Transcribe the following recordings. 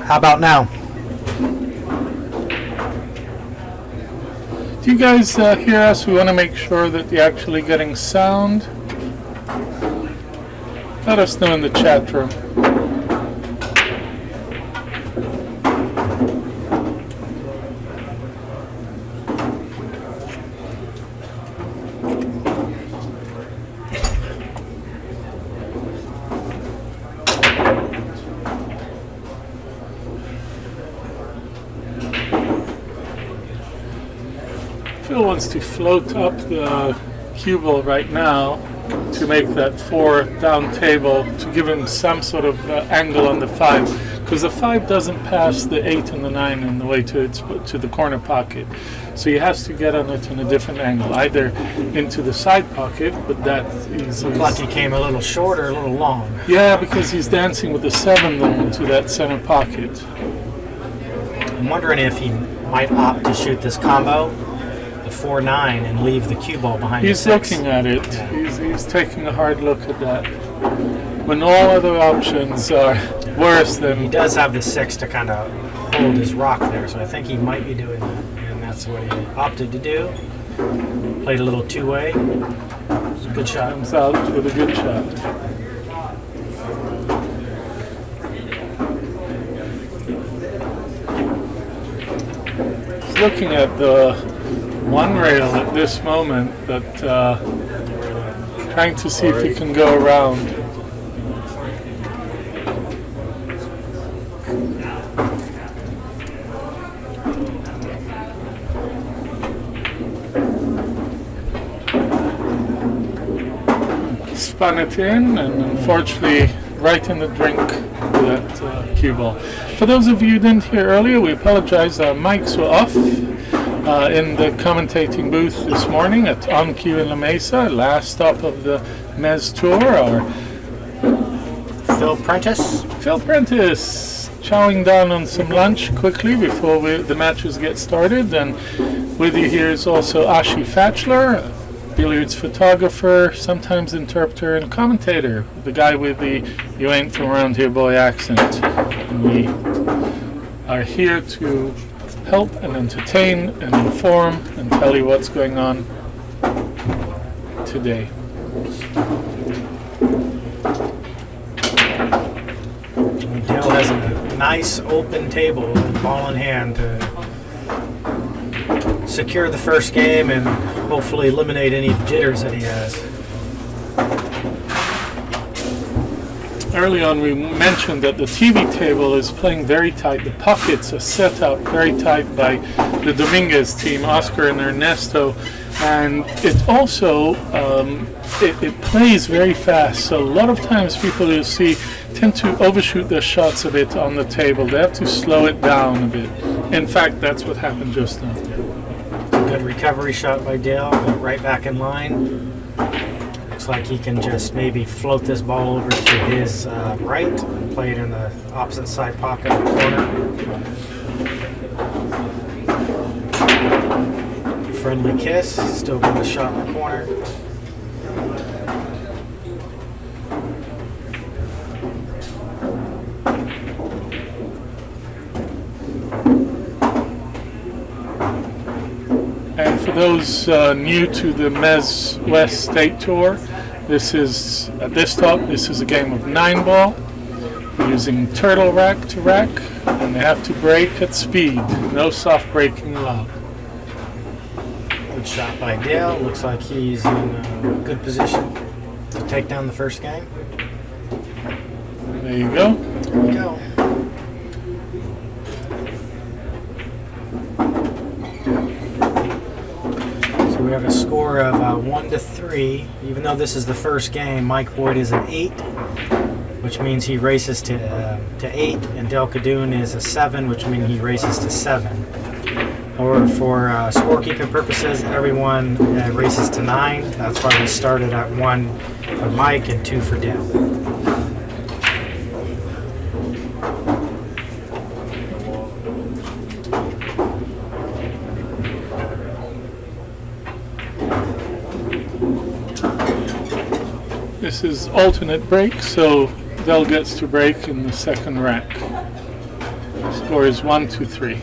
How about now? Do you guys hear us? We want to make sure that you're actually getting sound. Let us know in the chat room. Phil wants to float up the cue ball right now to make that 4 down table to give him some sort of angle on the 5, because the 5 doesn't pass the 8 and the 9 on the way to the corner pocket, so he has to get on it in a different angle, either into the side pocket, but that is like he came a little short or a little long. Yeah, because he's dancing with the 7 there into that center pocket. I'm wondering if he might opt to shoot this combo, the 4-9, and leave the cue ball behind the 6. He's looking at it. Yeah. He's taking a hard look at that. When all other options are worse than... He does have the 6 to kind of hold his rock there, so I think he might be doing that. And that's what he opted to do. Played a little two-way. It's a good shot. Comes out with a good shot. He's looking at the one rail at this moment, but trying to see if he can go around. Spun it in, and unfortunately right in the drink with that cue ball. For those of you who didn't hear earlier, we apologize, our mics were off in the commentating booth this morning at On Cue in La Mesa, last stop of the MES tour. Our Phil Prentice chowing down on some lunch quickly before the matches get started. And with you here is also Ashi Fatchler, billiards photographer, sometimes interpreter and commentator, the guy with the "you ain't from around here" boy accent. And we are here to help and entertain and inform and tell you what's going on today. Dale has a nice open table, ball in hand, to secure the first game and hopefully eliminate any jitters that he has. Early on we mentioned that the TV table is playing very tight. The pockets are set up very tight by the Dominguez team, Oscar and Ernesto, and it also it plays very fast. So a lot of times people you see tend to overshoot their shots a bit on the table. They have to slow it down a bit. In fact, that's what happened just now. Good recovery shot by Dale, got right back in line. Looks like he can just maybe float this ball over to his right and play it in the opposite side pocket of the corner. Friendly kiss, still got a shot in the corner. And for those new to the MES West State Tour, this is, at this top, this is a game of 9-ball. We're using turtle rack to rack, and they have to break at speed. No soft breaking allowed. Good shot by Dale. Looks like he's in a good position to take down the first game. There you go. There we go. We have a score of 1-3. Even though this is the first game, Mike Boyd is an 8, which means he races to 8, and Del Kadoun is a 7, which means he races to 7. Or for scorekeeping purposes, everyone races to 9. That's why we started at 1 for Mike and 2 for Del. This is alternate break, so Del gets to break in the second rack. Score is 1-3.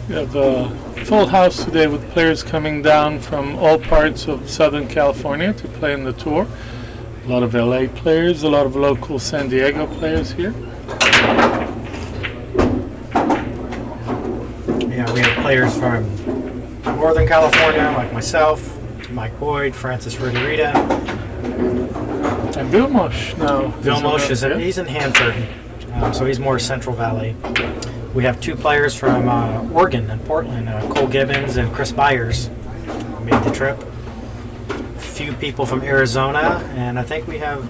We have a full house today with players coming down from all parts of Southern California to play in the tour. A lot of LA players, a lot of local San Diego players here. Yeah, we have players from Northern California, like myself, Mike Boyd, Francis Ruderita. And Vilmos now. Vilmos he's in Hanford, so he's more Central Valley. We have two players from Oregon and Portland, Cole Gibbons and Chris Byers made the trip. A few people from Arizona, and I think we have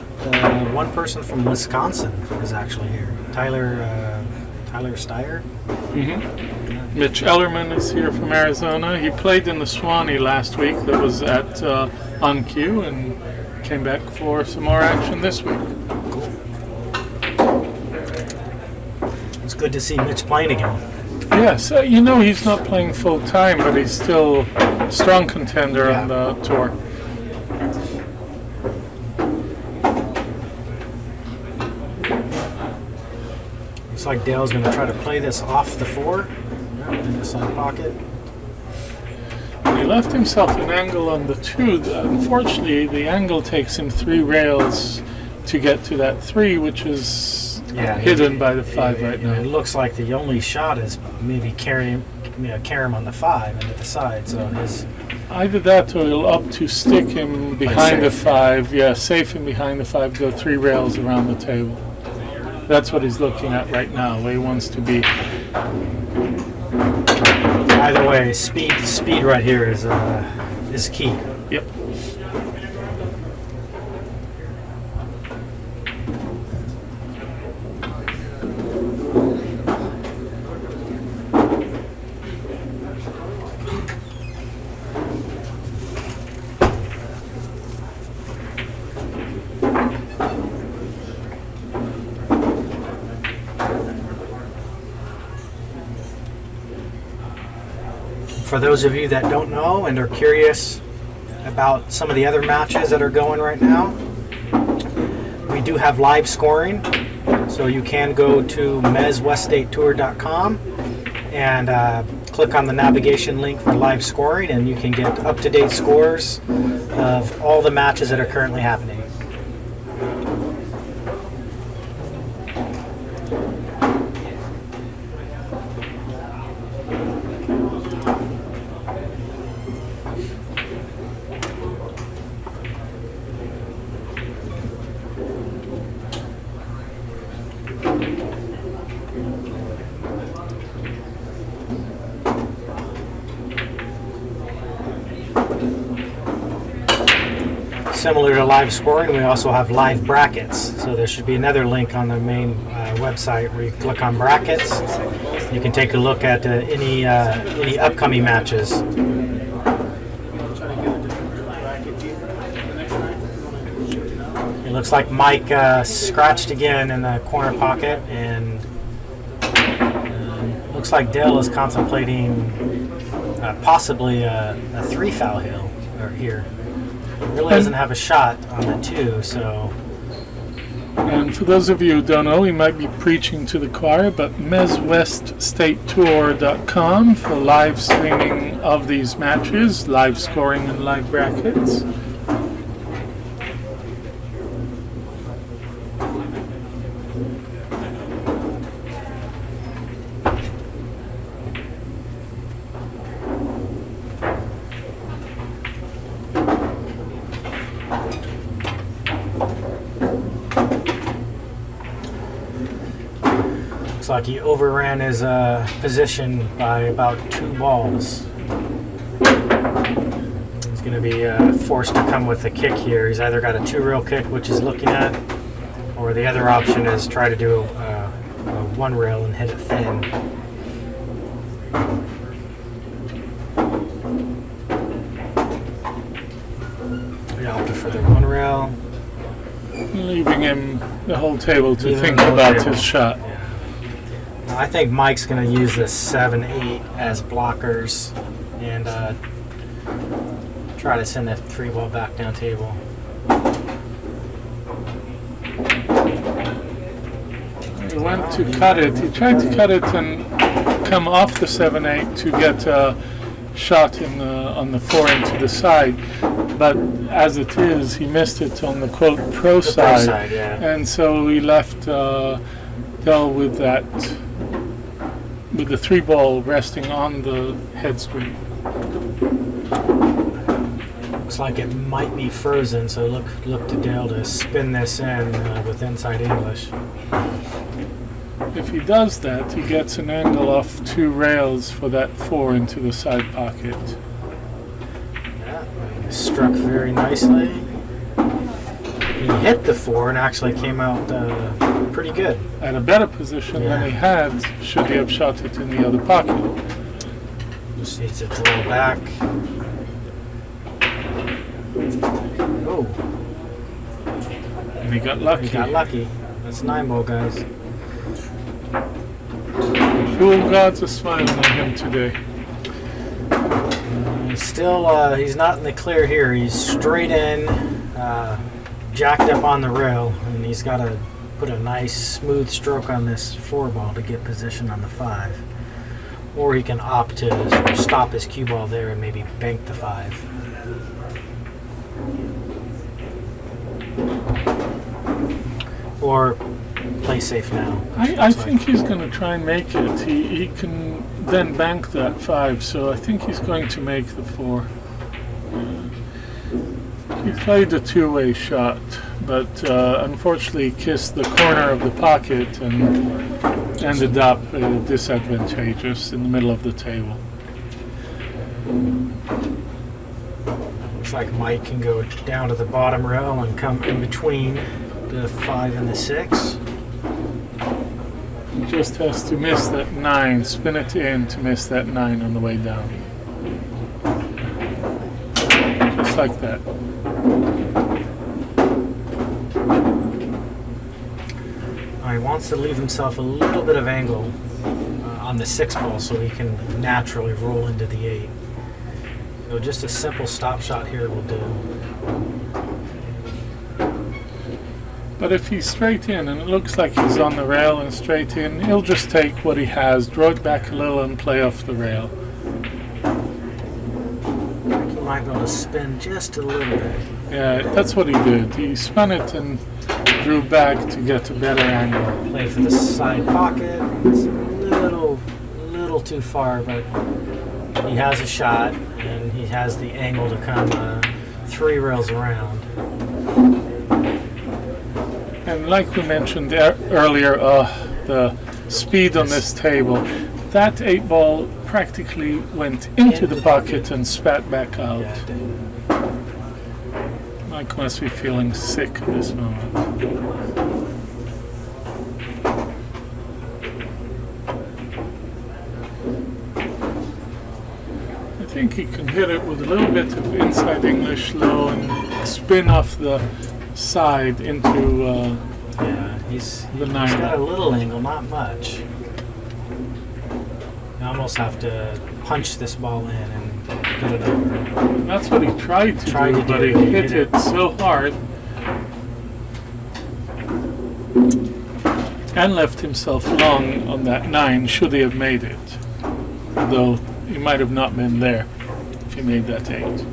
one person from Wisconsin is actually here. Tyler Steyer. Mm-hmm. Mitch Ellerman is here from Arizona. He played in the Swanee last week that was at On Cue and came back for some more action this week. It's good to see Mitch playing again. Yes, you know he's not playing full time, but he's still a strong contender on the tour. Looks like Dale's going to try to play this off the 4 in the side pocket. He left himself an angle on the 2. Unfortunately, the angle takes him 3 rails to get to that 3, which is hidden by the 5 right now. It looks like the only shot is maybe carry him on the 5 into the side. So his either that or he'll up to stick him behind the 5. Yeah, safe him behind the 5. Go 3 rails around the table. That's what he's looking at right now. Where he wants to be. Either way, speed right here is key. Yep. For those of you that don't know and are curious about some of the other matches that are going right now, we do have live scoring. So you can go to mesweststatetour.com and click on the navigation link for live scoring, and you can get up-to-date scores of all the matches that are currently happening. Similar to live scoring, we also have live brackets. So there should be another link on the main website where you click on brackets. You can take a look at any upcoming matches. It looks like Mike scratched again in the corner pocket, and looks like Dale is contemplating possibly a 3 foul hill here. Really doesn't have a shot on the 2, so. And for those of you who don't know, we might be preaching to the choir, but mesweststatetour.com for live streaming of these matches, live scoring and live brackets. Looks like he overran his position by about 2 balls. He's going to be forced to come with a kick here. He's either got a 2-rail kick, which he's looking at, or the other option is try to do a 1-rail and hit it thin. We opted for the 1-rail. Leaving him the whole table to Leaving think the whole about table. his shot. Yeah. I think Mike's going to use the 7-8 as blockers and try to send that 3-ball back down table. He went to cut it. He tried to cut it and come off the 7-8 to get a shot on the 4 into the side. But as it is, he missed it on the quote pro side. Yeah. And so he left Dell with the 3-ball resting on the head screen. Looks like it might be frozen, so look to Dale to spin this in with inside English. If he does that, he gets an angle off 2 rails for that 4 into the side pocket. Yeah, struck very nicely. He hit the 4 and actually came out pretty good. At a better position than he had, should he have shot it in the other pocket. Just needs to draw back. Oh, And he got lucky. he got lucky. That's 9-ball, guys. The pool gods are smiling on him today. Still, he's not in the clear here. He's straight in, jacked up on the rail, and he's got to put a nice smooth stroke on this 4-ball to get position on the 5. Or he can opt to stop his cue ball there and maybe bank the 5. Or play safe now. I think he's going to try and make it. He can then bank that 5, so I think he's going to make the 4. He played a 2-way shot, but unfortunately kissed the corner of the pocket and ended up disadvantageous in the middle of the table. Looks like Mike can go down to the bottom rail and come in between the 5 and the 6. He just has to miss that 9, spin it in to miss that 9 on the way down. Just like that. He wants to leave himself a little bit of angle on the 6-ball so he can naturally roll into the 8. So just a simple stop shot here will do. But if he's straight in and it looks like he's on the rail and straight in, he'll just take what he has, draw it back a little and play off the rail. He might be able to spin just a little bit. Yeah, that's what he did. He spun it and drew back to get a better angle. Played for the side pocket. It's a little too far, but he has a shot and he has the angle to come 3 rails around. And like we mentioned earlier, the speed on this table, that 8-ball practically went into the pocket and spat back out. Yeah, it did. Mike must be feeling sick at this moment. I think he can hit it with a little bit of inside English low and spin off the side into he's the got 9. a little angle, not much. You almost have to punch this ball in and get it over. That's what he tried to do, but he hit it so hard and left himself long on that 9 should he have made it. Though he might have not been there if he made that 8.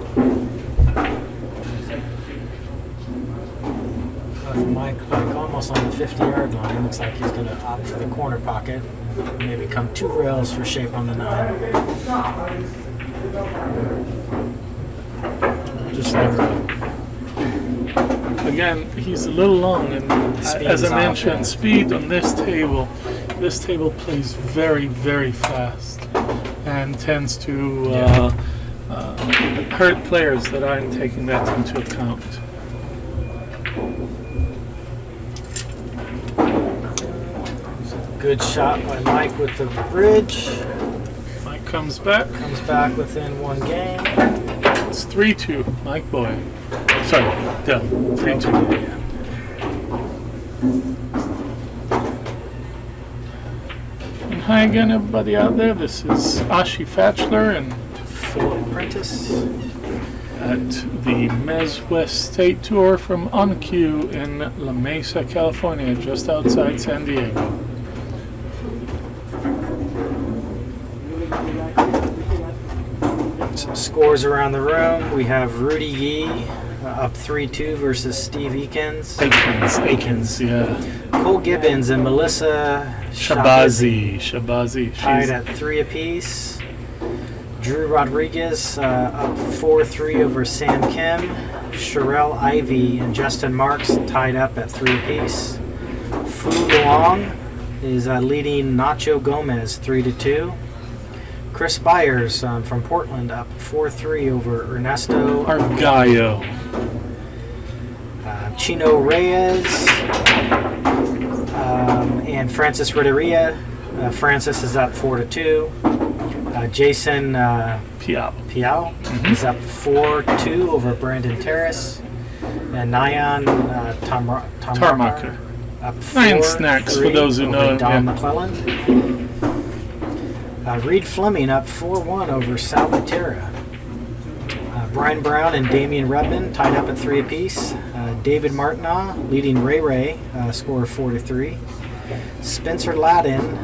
Mike almost on the 50-yard line. Looks like he's going to opt for the corner pocket. Maybe come 2 rails for shape on the 9. Just like that. Again, he's a little long, and as I mentioned, speed on this table plays very, very fast and tends to hurt players that aren't taking that into account. Good shot by Mike with the bridge. Mike comes back. Comes back within 1 game. It's 3-2, Mike Boyd. Sorry, Dell. 3-2. Yeah. And hi again, everybody out there. This is Ashi Fatchler and Philip Prentice. at the MESA West State Tour from On Cue in La Mesa, California, just outside San Diego. Some scores around the room. We have Rudy Yee up 3-2 versus Steve Eakins. Akins, yeah. Cole Gibbons and Melissa Shabazi. tied She's at 3 apiece. Drew Rodriguez up 4-3 over Sam Kim. Sherelle Ivy and Justin Marks tied up at 3 apiece. Fu Luong is leading Nacho Gomez 3-2. Chris Byers from Portland up 4-3 over Ernesto Argallo. Chino Reyes and Francis Renteria. Francis is up 4-2. Jason Piao is up 4-2 over Brandon Terrace. And Nyan Tarmaker up 9 snacks for those who know him. Don McClellan. Reed Fleming up 4-1 over Salvatierra. Brian Brown and Damian Rudman tied up at 3 apiece. David Martinaw leading Ray Ray, score of 4-3. Spencer Ladin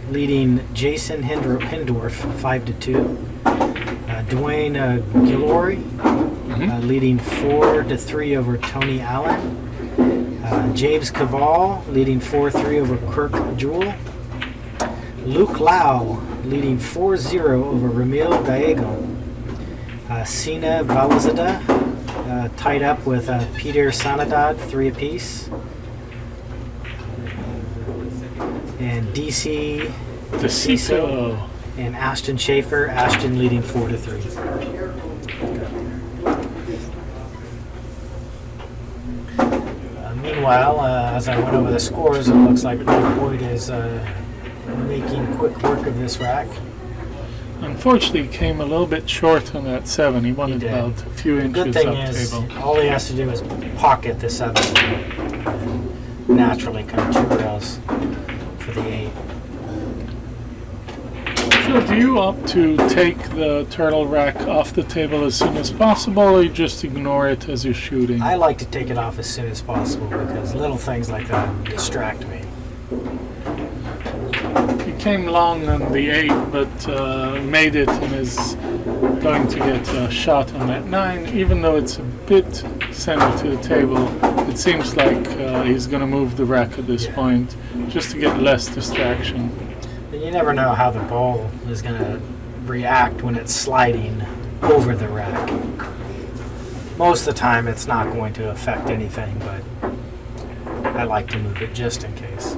leading Jason Hindorf 5-2. Dwayne Gillory leading 4-3 over Tony Allen. James Cabal leading 4-3 over Kirk Jewell. Luke Lau leading 4-0 over Ramil Gallego. Sina Valazada tied up with Peter Sanadad 3 apiece. And DC DeCiso and Ashton Schaefer. Ashton leading 4-3. Meanwhile, as I went over the scores, it looks like Mike Boyd is making quick work of this rack. Unfortunately, he came a little bit short on that 7. He wanted He did. about a few The inches good thing up is, table. all he has to do is pocket the 7. Naturally, kind of 2 rails for the 8. So do you opt to take the turtle rack off the table as soon as possible, or you just ignore it as you're shooting? I like to take it off as soon as possible because little things like that distract me. He came long on the 8, but made it and is going to get a shot on that 9. Even though it's a bit centered to the table, it seems like he's going to move the rack at this point just to get less distraction. And you never know how the ball is going to react when it's sliding over the rack. Most of the time it's not going to affect anything, but I like to move it just in case.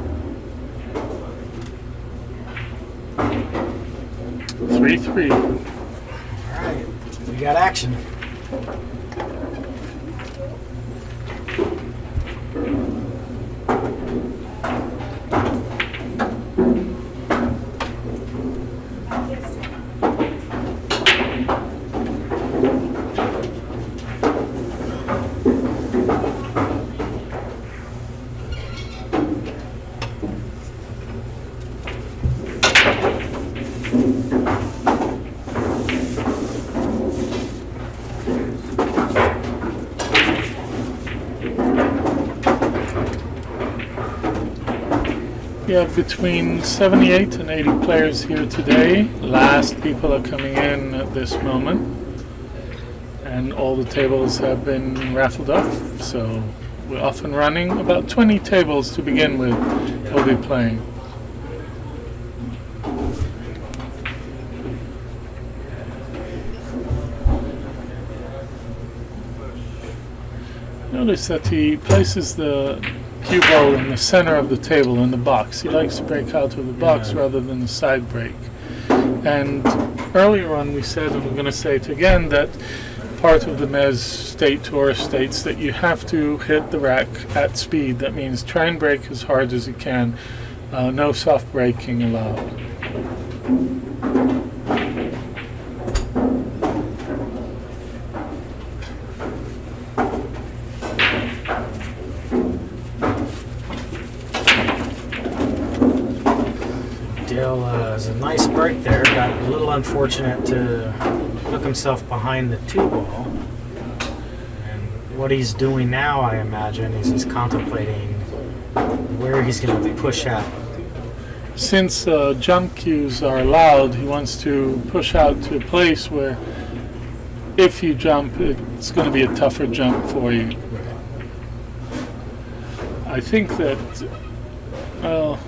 3-3. All right, we got action. We have between 78 and 80 players here today. Last people are coming in at this moment. And all the tables have been raffled off, so we're off and running. About 20 tables to begin with we'll be playing. Notice that he places the cue ball in the center of the table in the box. He likes to break out of the box rather than the side break. And earlier on we said, and we're going to say it again, that part of the MESA State Tour states that you have to hit the rack at speed. That means try and break as hard as you can. No soft braking allowed. Dale is a nice break there. Got a little unfortunate to hook himself behind the 2-ball. And what he's doing now, I imagine, is he's contemplating where he's going to push out. Since jump cues are allowed, he wants to push out to a place where if you jump, it's going to be a tougher jump for you. I think that, well,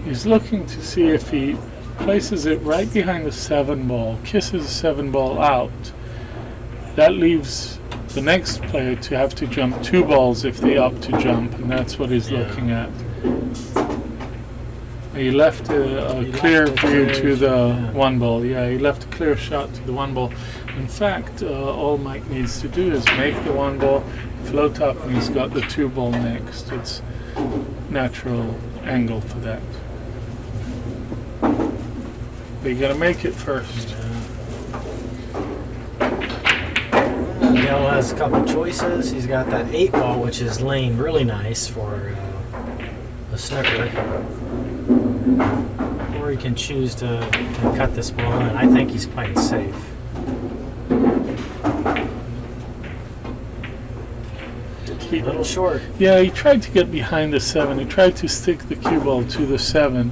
he's looking to see if he places it right behind the 7-ball, kisses the 7-ball out. That leaves the next player to have to jump 2 balls if they opt to jump, and that's what he's looking at. He left a clear view to the 1-ball. Yeah, he left a clear shot to the 1-ball. In fact, all Mike needs to do is make the 1-ball, float up, and he's got the 2-ball next. It's natural angle for that. But you gotta make it first. Dale has a couple choices. He's got that 8-ball, which is laying really nice for a snooker. Or he can choose to cut this ball in. I think he's playing safe. A little short. Yeah, he tried to get behind the 7. He tried to stick the cue ball to the 7.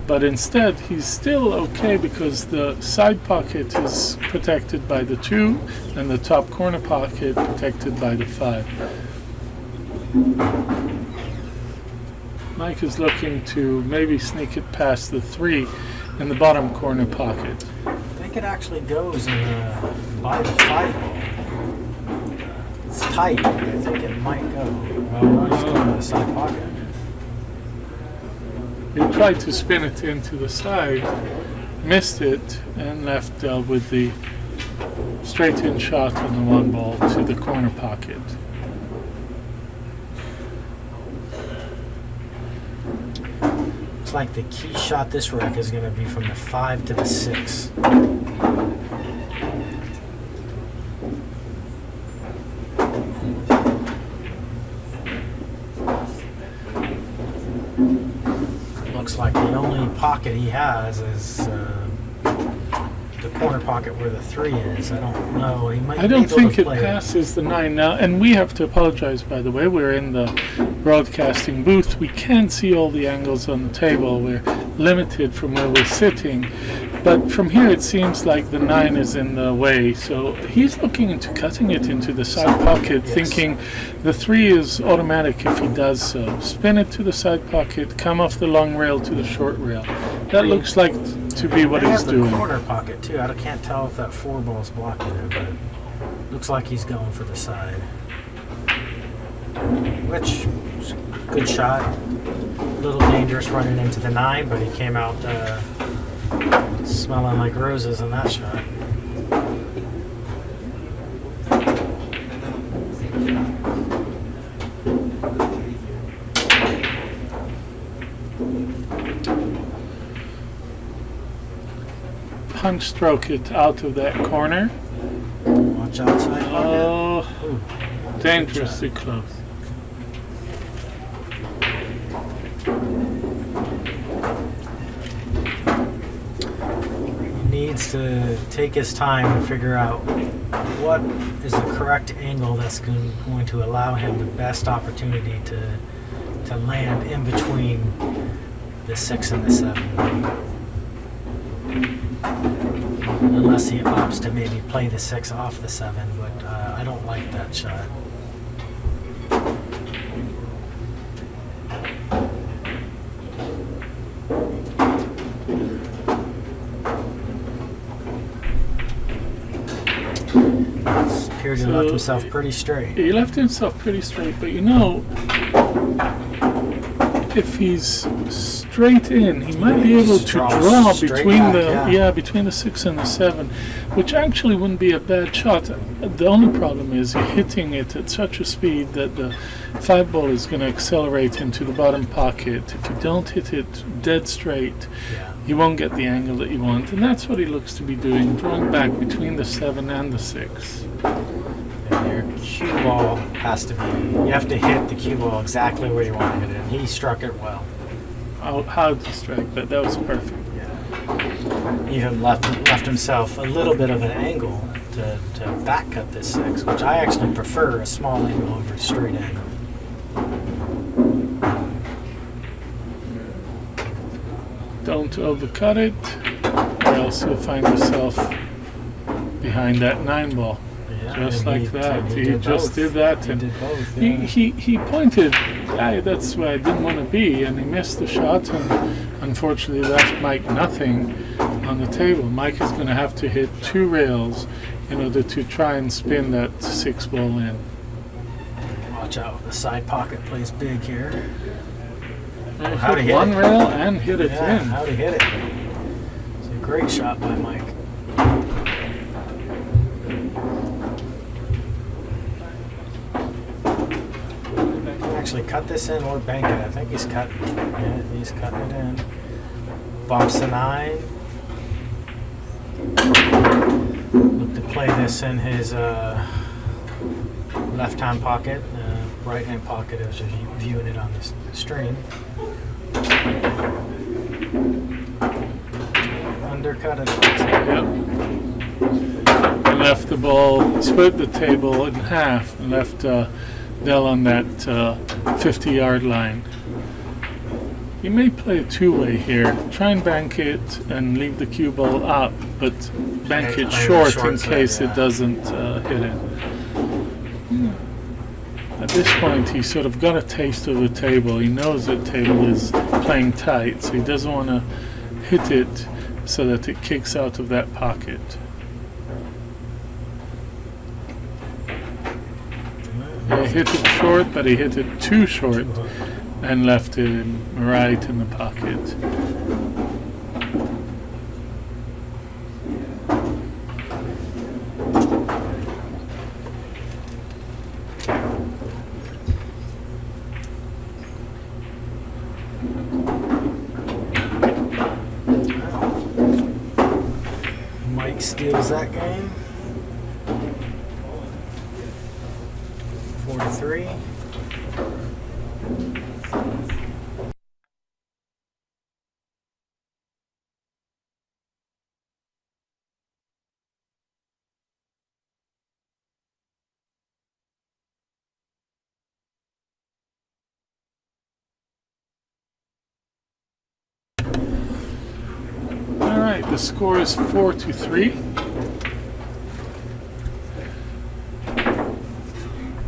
But instead, he's still okay because the side pocket is protected by the 2 and the top corner pocket protected by the 5. Mike is looking to maybe sneak it past the 3 in the bottom corner pocket. I think it actually goes by the 5-ball. It's tight. I think it might go. Well, he's going to the side pocket. He tried to spin it into the side, missed it, and left with the straight-in shot on the 1-ball to the corner pocket. Looks like the key shot this wreck is going to be from the 5 to the 6. Looks like the only pocket he has is the corner pocket where the 3 is. I don't know. He might. I don't be able think to it play passes the 9 now, and we have to apologize, by the way. We're in the broadcasting booth. We can't see all the angles on the table. We're limited from where we're sitting. But from here, it seems like the 9 is in the way. So he's looking into cutting it into the side pocket, yes, thinking the 3 is automatic if he does so. Spin it to the side pocket, come off the long rail to the short rail. That looks like to be what They he's have doing. the corner pocket too. I can't tell if that 4-ball is blocking it, but looks like he's going for the side. Which, good shot. A little dangerous running into the 9, but he came out smelling like roses in that shot. Punch stroke it out of that corner. Watch outside. Oh, Ooh, dangerously close. he needs to take his time and figure out what is the correct angle that's going to allow him the best opportunity to land in between the 6 and the 7. Unless he opts to maybe play the 6 off the 7, but I don't like that shot. Appeared to left himself pretty straight. He left himself pretty straight, but you know, if he's straight in, he might be able to draw between between the 6 and the 7, which actually wouldn't be a bad shot. The only problem is you're hitting it at such a speed that the 5-ball is going to accelerate into the bottom pocket. If you don't hit it dead straight, you won't get the angle that you want, and that's what he looks to be doing, drawing back between the 7 and the 6. And your cue ball has to be, you have to hit the cue ball exactly where you want to hit it. He struck it well. how to strike, but that was perfect. Yeah. Even left himself a little bit of an angle to back cut this 6, which I actually prefer a small angle over a straight angle. Don't overcut it, or else you'll find yourself behind that 9 ball. Yeah, Just like that. He did just both. did that. He And did both. Yeah. he pointed, that's where I didn't want to be, and he missed the shot, and unfortunately left Mike nothing on the table. Mike is going to have to hit 2 rails in order to try and spin that 6 ball in. Watch out, the side pocket plays big here. Hit hit one it? rail and hit it Yeah, in. how'd he hit it? It's a great shot by Mike. Actually cut this in or bank it. I think he's cutting. Yeah, he's cutting it in. Bumps the 9. Look to play this in his left-hand pocket. Right-hand pocket as you're viewing it on this stream. Undercut it. Yep. And left the ball, split the table in half, and left Dell on that 50-yard line. You may play a 2-way here. Try and bank it and leave the cue ball up, but bank it short in case it doesn't hit it. At this point, he sort of got a taste of the table. He knows that table is playing tight, so he doesn't want to hit it so that it kicks out of that pocket. He hit it short, but he hit it too short and left it right in the pocket. Mike steals that game. 4-3. All right, the score is 4-3.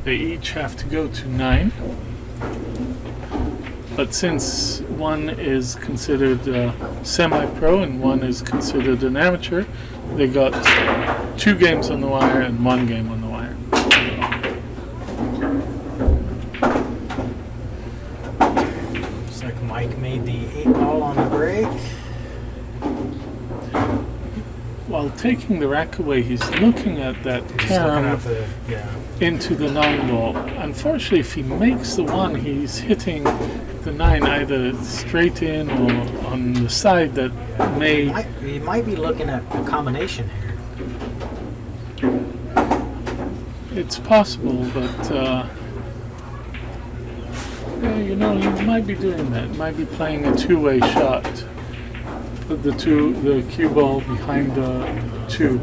They each have to go to 9. But since one is considered semi-pro and one is considered an amateur, they got 2 games on the wire and 1 game on the wire. Looks like Mike made the 8 ball on the break. While taking the rack away, he's looking at that He's looking carom at the, yeah. into the 9 ball. Unfortunately, if he makes the 1, he's hitting the 9 either straight in or on the side that may... He might be looking at a combination here. It's possible, but yeah, you know, he might be doing that. Might be playing a 2-way shot. Put the cue ball behind the 2.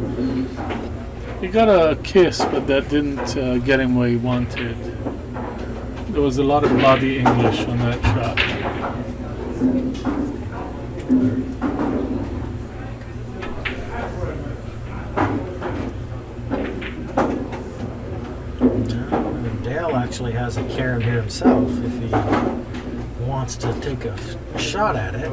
He got a kiss, but that didn't get him where he wanted. There was a lot of body English on that shot. Dale actually has a carom here himself if he wants to take a shot at it.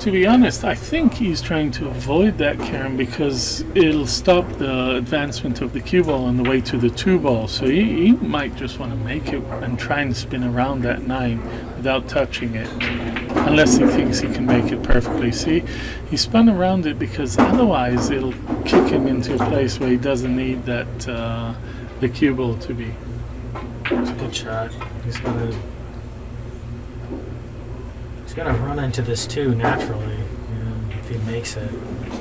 To be honest, I think he's trying to avoid that carom because it'll stop the advancement of the cue ball on the way to the 2 ball. So he might just want to make it and try and spin around that 9 without touching it. Unless he thinks he can make it perfectly. See, he spun around it because otherwise it'll kick him into a place where he doesn't need that the cue ball to be. It's a good shot. He's gonna run into this 2 naturally, if he makes it.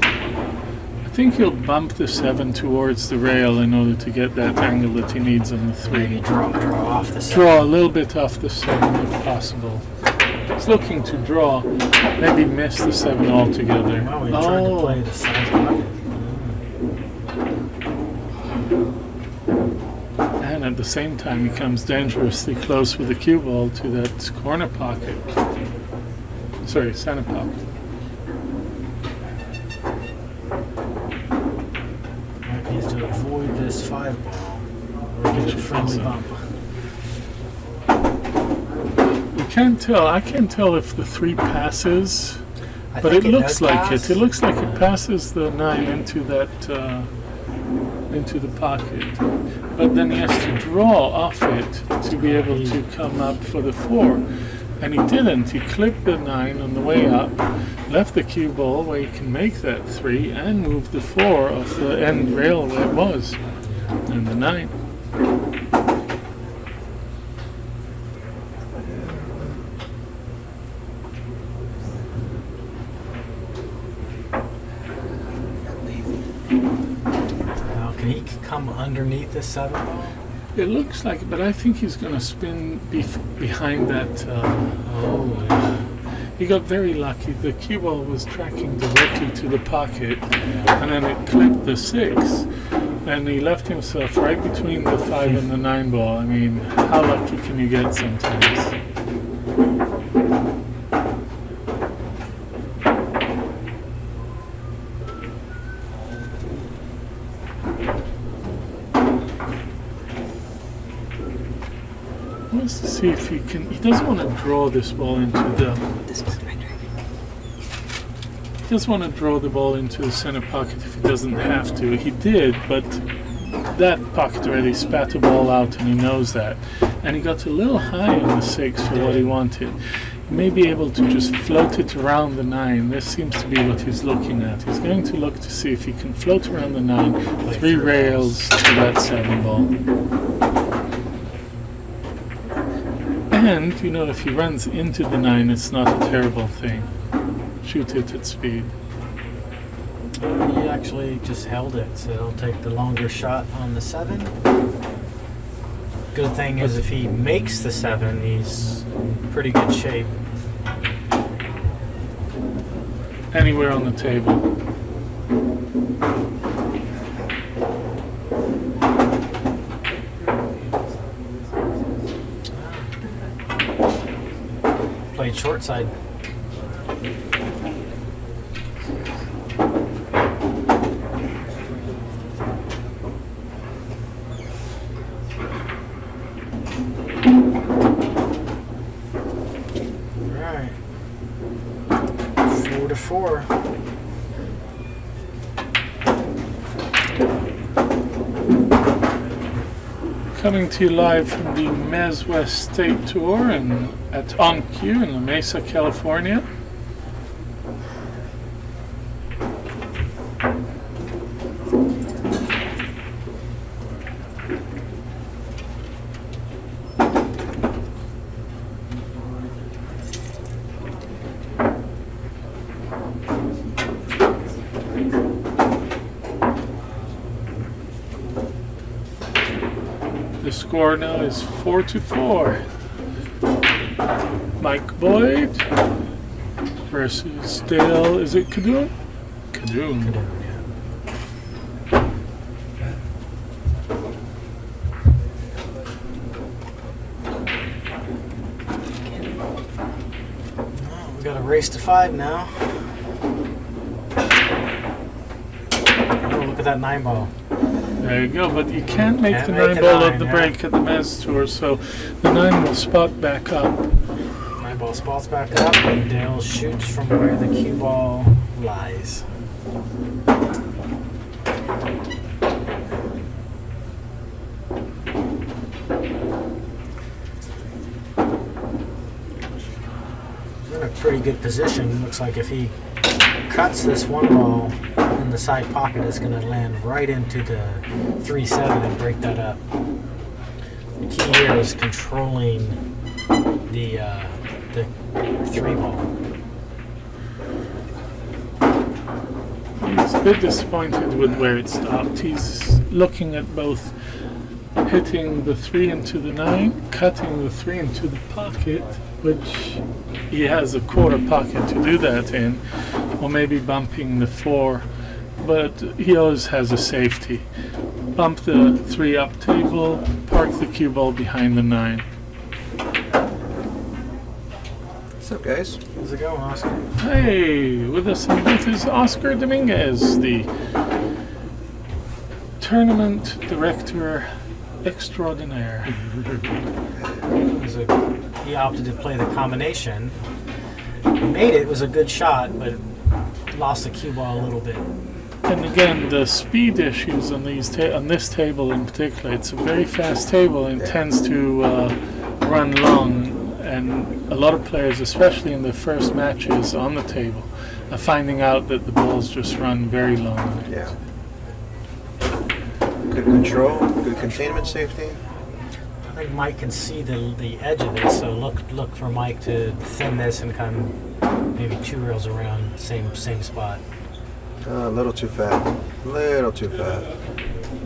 I think he'll bump the 7 towards the rail in order to get that angle that he needs on the 3. Maybe draw off the 7. Draw a little bit off the 7 if possible. He's looking to draw, maybe miss the 7 altogether. Oh, he tried to play the side pocket. And at the same time, he comes dangerously close with the cue ball to that corner pocket. Sorry, center pocket. Might be to avoid this 5 ball or get a friendly bump. You can't tell. I can't tell if the 3 passes, I but think it looks does like pass. it. It looks like it passes the 9 into that into the pocket. But then he has to draw off it to be able to come up for the 4. And he didn't. He clipped the 9 on the way up, left the cue ball where he can make that 3, and moved the 4 off the end rail where it was. And the 9. Now, can he come underneath this 7 ball? It looks like it, but I think he's going to spin behind that. Oh, yeah. He got very lucky. The cue ball was tracking directly to the pocket, and then it clipped the 6, and he left himself right between the 5 and the 9 ball. I mean, how lucky can you get sometimes? Wants to see if he can. He doesn't want to draw this ball into the. He doesn't want to draw the ball into the center pocket if he doesn't have to. He did, but that pocket already spat the ball out, and he knows that. And he got a little high on the 6 for what he wanted. He may be able to just float it around the 9. This seems to be what he's looking at. He's going to look to see if he can float around the 9, 3 rails to that 7 ball. And, you know, if he runs into the 9, it's not a terrible thing. Shoot it at speed. He actually just held it, so he'll take the longer shot on the 7. Good thing is if he makes the 7, he's in pretty good shape. Anywhere on the table. Played short side. Alright. 4-4. Coming to you live from the MESA West State Tour and at On Cue in La Mesa, California. The score now is 4-4. Mike Boyd versus Dale. Is it Kadoun? Kadoun. We got a race to 5 now. Oh, look at that 9 ball. There you go, but you can't make Can't the make 9 the ball 9, at the yeah. break at the MESA Tour, so the 9 will spot back up. 9 ball spots back up, and Dale shoots from where the cue ball lies. He's in a pretty good position. Looks like if he cuts this 1 ball in the side pocket, it's going to land right into the 3-7 and break that up. The key here is controlling the 3 ball. He's a bit disappointed with where it stopped. He's looking at both hitting the 3 into the 9, cutting the 3 into the pocket, which he has a quarter pocket to do that in, or maybe bumping the 4, but he always has a safety. Bump the 3 up table, park the cue ball behind the 9. What's up, guys? How's it going, Oscar? Hey, with us in booth is Oscar Dominguez, the tournament director extraordinaire. He opted to play the combination. He made it. It was a good shot, but lost the cue ball a little bit. And again, the speed issues on on this table in particular, it's a very fast table and tends to run long. And a lot of players, especially in the first matches on the table, are finding out that the balls just run very long on it. Yeah. Good control, good containment safety. I think Mike can see the edge of it, so look for Mike to thin this and come maybe 2 rails around same spot. A little too fat. Little too fat.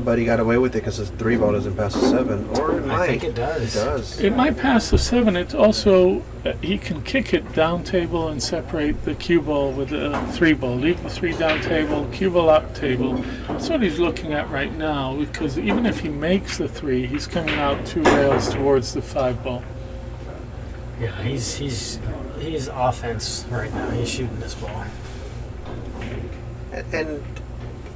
But he got away with it because his 3 ball doesn't pass the 7. Or it might. I think it does. It does. It might pass the 7. It also, he can kick it down table and separate the cue ball with the 3 ball. Leave the 3 down table, cue ball up table. That's what he's looking at right now, because even if he makes the 3, he's coming out 2 rails towards the 5 ball. Yeah, he's offense right now. He's shooting this ball. And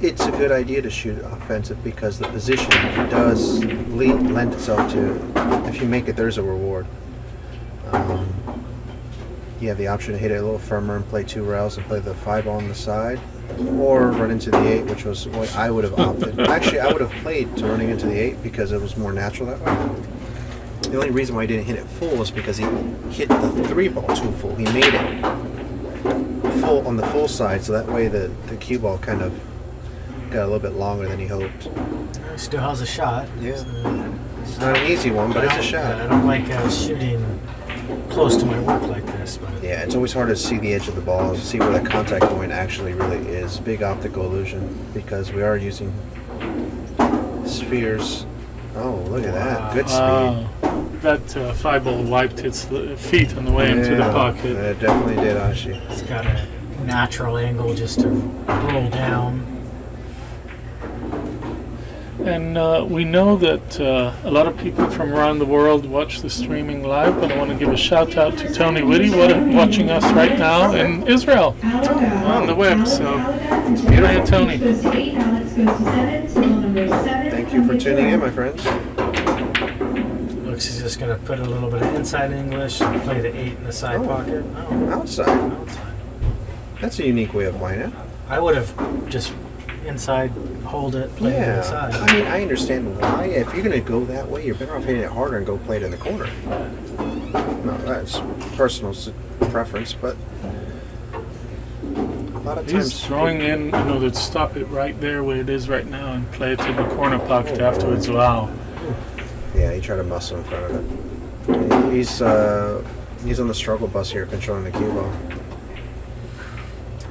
it's a good idea to shoot offensive because the position does lend itself to, if you make it, there's a reward. You have the option to hit it a little firmer and play 2 rails and play the 5 ball on the side, or run into the 8, which was what I would have opted. Actually, I would have played to running into the 8 because it was more natural that way. The only reason why I didn't hit it full was because he hit the 3 ball too full. He made it full on the full side, so that way the cue ball kind of got a little bit longer than he hoped. He still has a shot. Yeah. So, It's not an easy one, but it's a shot. I don't like shooting close to my work like this. But Yeah, it's always hard to see the edge of the ball, see where the contact point actually really is. Big optical illusion because we are using spheres. Oh, look at that. Good speed. That 5 ball wiped its feet on the way into the pocket. It definitely did, Ashi. it's got a natural angle just to roll down. And we know that a lot of people from around the world watch the streaming live, but I want to give a shout out to Tony Whitty watching us right now in Israel on the web. So, It's beautiful. hi, Tony. Thank you for tuning in, my friends. Looks he's just going to put a little bit of inside English and play the 8 in the side pocket. Oh, Outside. outside. That's a unique way of playing it. I would have just inside, hold it, play it Yeah. inside. I mean, I understand why. If you're going to go that way, you're better off hitting it harder and go play it in the corner. No, that's personal preference, but a lot of times... He's throwing in, to stop it right there where it is right now and play it in the corner pocket afterwards. Wow. Yeah, he tried to muscle in front of it. He's on the struggle bus here, controlling the cue ball.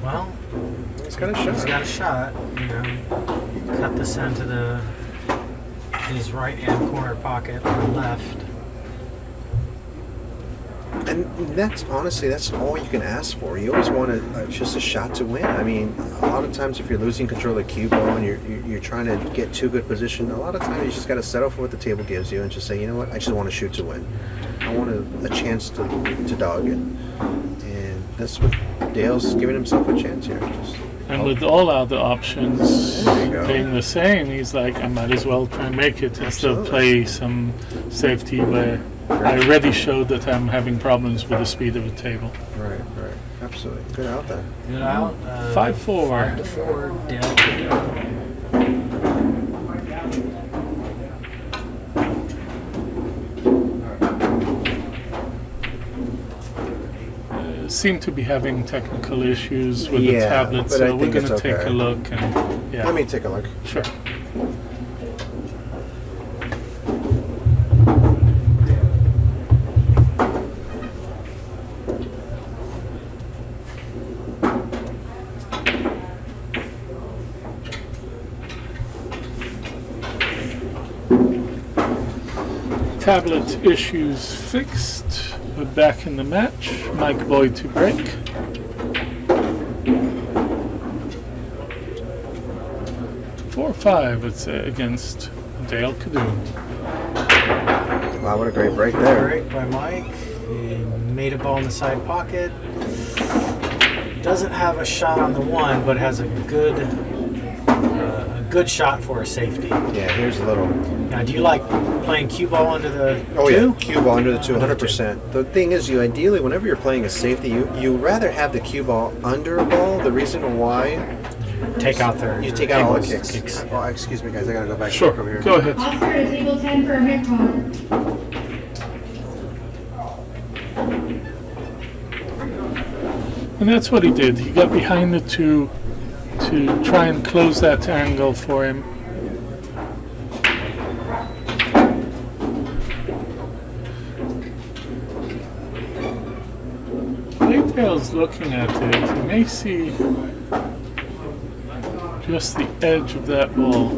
Well, He's got a shot. he's got a shot. Cut this into his right-hand corner pocket on the left. And that's honestly, that's all you can ask for. You always want just a shot to win. I mean, a lot of times if you're losing control of the cue ball and you're trying to get too good position, a lot of times you just got to settle for what the table gives you and just say, you know what, I just want to shoot to win. I want a chance to dog it. And that's what Dale's giving himself a chance here. And with all other options There you go. being the same, he's like, I might as well try and make it instead of Absolutely. play some safety where I already showed that I'm having problems with the speed of the table. Right. Absolutely. Good out there. Good out. 5-4. 5-4. Dale. Seem to be having technical issues with the Yeah, tablet, but so I we're think going to it's take okay. a look. And yeah, Let me take a look. sure. tablet issues fixed. We're back in the match. Mike Boyd to break. Four or five, it's against Dale Kadoun. Wow, what a great break there. Break by Mike. He made a ball in the side pocket. Doesn't have a shot on the one, but has a good shot for a safety. Yeah, here's a little. Now, do you like playing cue ball under the Oh two? yeah, cue ball under the 200%. The thing is, you ideally, whenever you're playing a safety, you rather have the cue ball under a ball. The reason why Take out their you take out all the tables, kicks. Oh, excuse me, guys, I gotta go back Sure, over here. go ahead. Oscar to table 10 for a hit call. And that's what he did. He got behind the two to try and close that angle for him. Laydale's looking at it. He may see just the edge of that ball.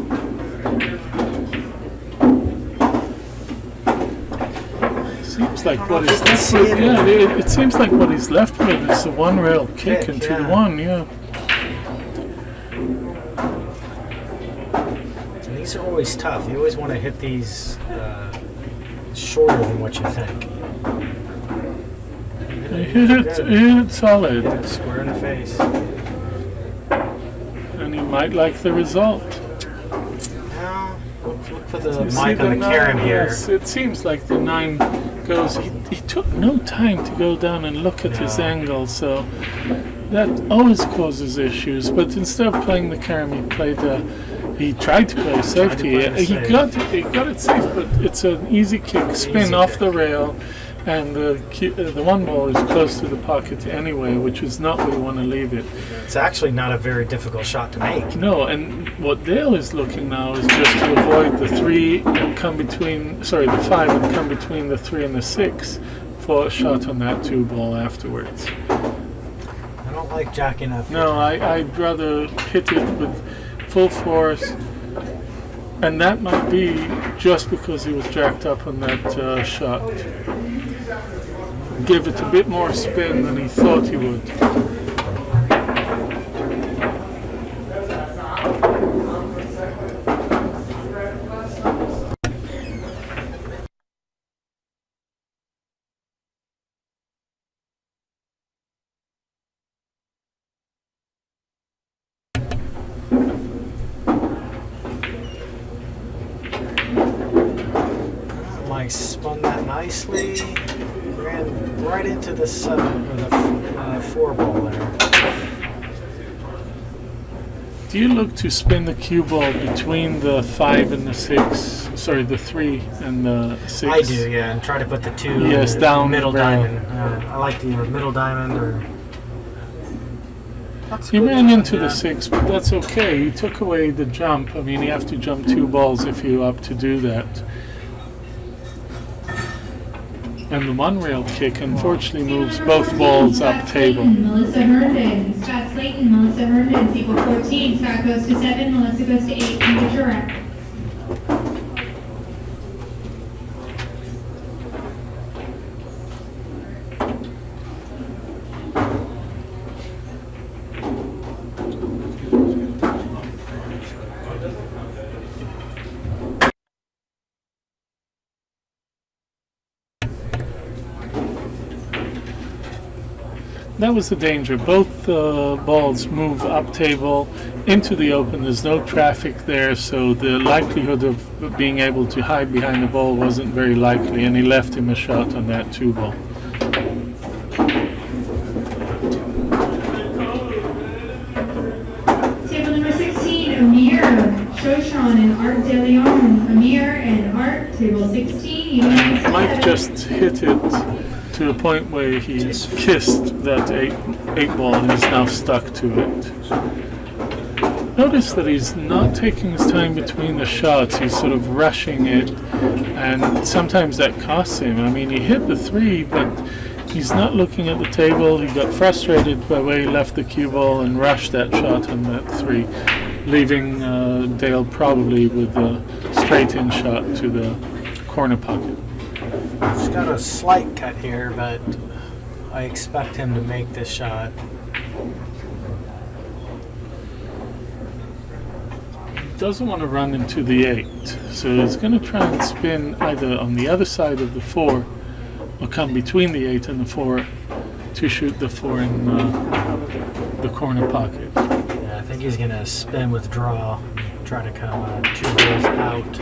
Seems like what he's left with. Yeah, it seems like what he's left with is a one rail kick into the one. Yeah. And these are always tough. You always want to hit these shorter than what you think. He hit it solid, Hit it square in the face. and he might like the result. Now, look for the You see mic on the carom here. Yes, it seems like the 9 goes. He took no time to go down and look at his No. angle, so that always causes issues. But instead of playing the carom, he tried to play safety. play the He safe. got it safe, but it's an easy kick, spin Easy off kick. the rail, and the one ball is close to the pocket anyway, which is not where you want to leave it. It's actually not a very difficult shot to make. No, and what Dale is looking now is just to avoid the 3 and come between, sorry, the 5 and come between the 3 and the 6 for a shot on that 2 ball afterwards. I don't like jacking up. No, I'd rather hit it with full force, and that might be just because he was jacked up on that shot. Give it a bit more spin than he thought he would. Mike spun that nicely. Ran right into the 7 or the 4 ball there. Do you look to spin the cue ball between the 5 and the 6? Sorry, the 3 and the 6? I do, yeah, and try to put the 2 Yes, down middle the barrel. diamond. I like the middle diamond or. He ran into the 6, but that's okay. He took away the jump. I mean, you have to jump 2 balls if you opt to do that. And the one rail kick unfortunately moves both balls up table. Melissa Herndon. Scott Slayton, Melissa Herndon, table 14. Scott goes to 7, Melissa goes to 8, and Ventura. That was the danger. Both balls move up table into the open. There's no traffic there, so the likelihood of being able to hide behind the ball wasn't very likely, and he left him a shot on that 2 ball. Table number 16, Amir, Shoshan, and Art De Leon. Amir and Art, table 16. United Mike States. just hit it to the point where he kissed that 8 ball and he's now stuck to it. Notice that he's not taking his time between the shots. He's sort of rushing it, and sometimes that costs him. I mean, he hit the 3, but he's not looking at the table. He got frustrated by where he left the cue ball and rushed that shot on that 3, leaving Dale probably with a straight-in shot to the corner pocket. He's got a slight cut here, but I expect him to make this shot. Doesn't want to run into the 8, so he's going to try and spin either on the other side of the 4 or come between the 8 and the 4 to shoot the 4 in the corner pocket. Yeah, I think he's going to spin with draw, try to come 2 rolls out.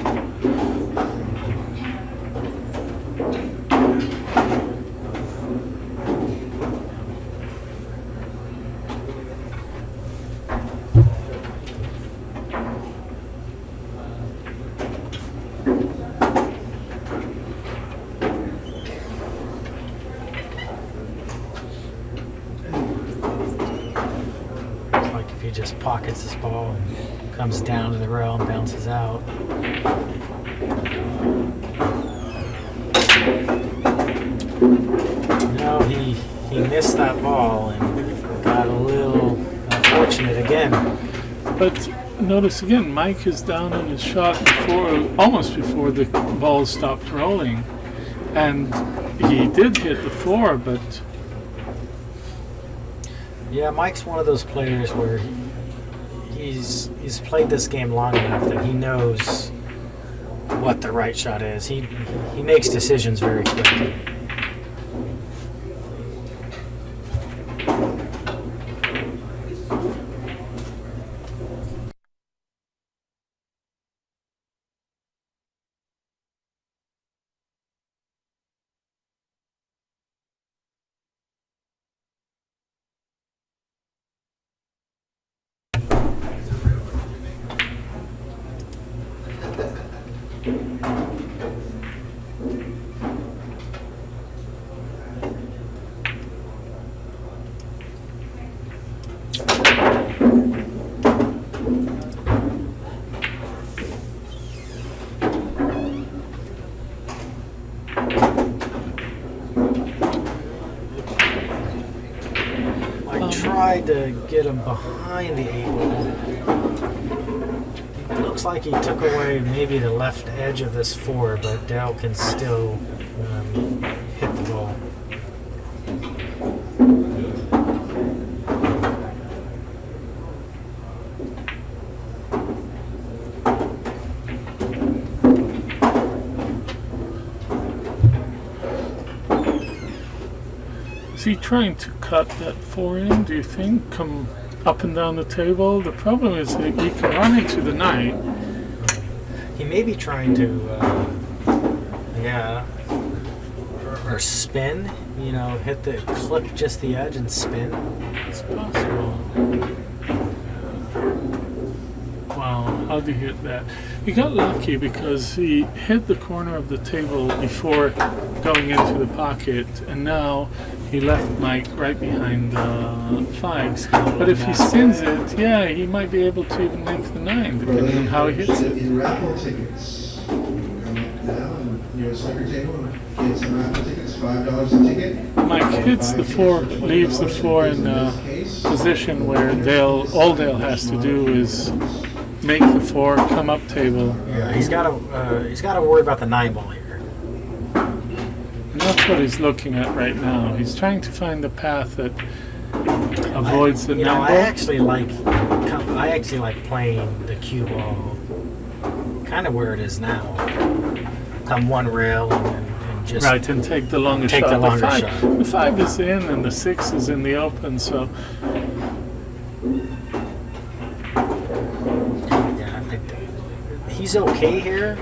He just pockets this ball and comes down to the rail and bounces out. No, he missed that ball and got a little unfortunate again. But notice again, Mike is down on his shot before, almost before the ball stopped rolling, and he did hit the 4, but yeah, Mike's one of those players where he's played this game long enough that he knows what the right shot is. He makes decisions very quickly. Tried to get him behind the 8 ball. It looks like he took away maybe the left edge of this 4, but Dell can still hit the ball. is he trying to cut that 4 in, do you think? Come up and down the table? The problem is that he can run into the 9. He may be trying to, or spin, hit the clip just the edge and spin. It's possible. Wow, how did he hit that? He got lucky because he hit the corner of the table before going into the pocket, and now he left Mike right behind 5. But if he spins it, yeah, he might be able to even make the 9, depending on how he hits it. In raffle tickets, come up now and near the soccer table and get some raffle tickets, $5 a ticket. Mike hits the 4, leaves the 4 in a position where all Dale has to do is make the 4 come up table. Yeah, he's got to worry about the 9 ball here. And that's what he's looking at right now. He's trying to find the path that avoids the 9 ball. I actually like playing the cue ball kind of where it is now. Come one rail and just right, and take the longer take shot. the longer shot. The 5 is in and the 6 is in the open, so he's okay here,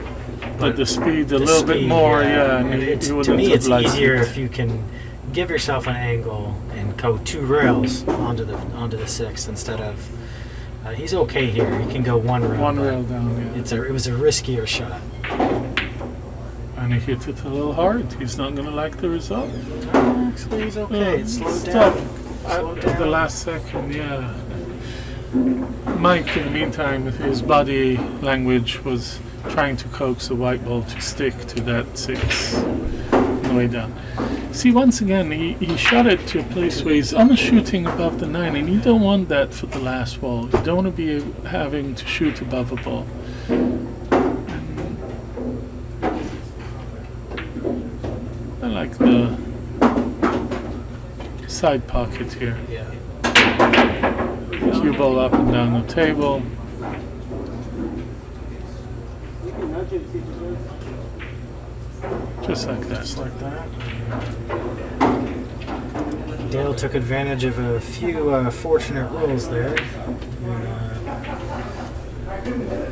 but the speed a little bit more, yeah. And to me, it's easier if you can give yourself an angle and go 2 rails onto the 6 instead of. He's okay here. He can go 1 rail. 1 rail down, yeah. It was a riskier shot. And he hit it a little hard. He's not going to like the result. Actually, he's okay. It slowed down. At the last second, yeah. Mike, in the meantime, with his body language, was trying to coax the white ball to stick to that 6 on the way down. See, once again, he shot it to a place where he's almost shooting above the 9, and you don't want that for the last ball. You don't want to be having to shoot above a ball. I like the side pocket here. Yeah. Cue ball up and down the table. Just like that. Just like that. Dale took advantage of a few fortunate rolls there.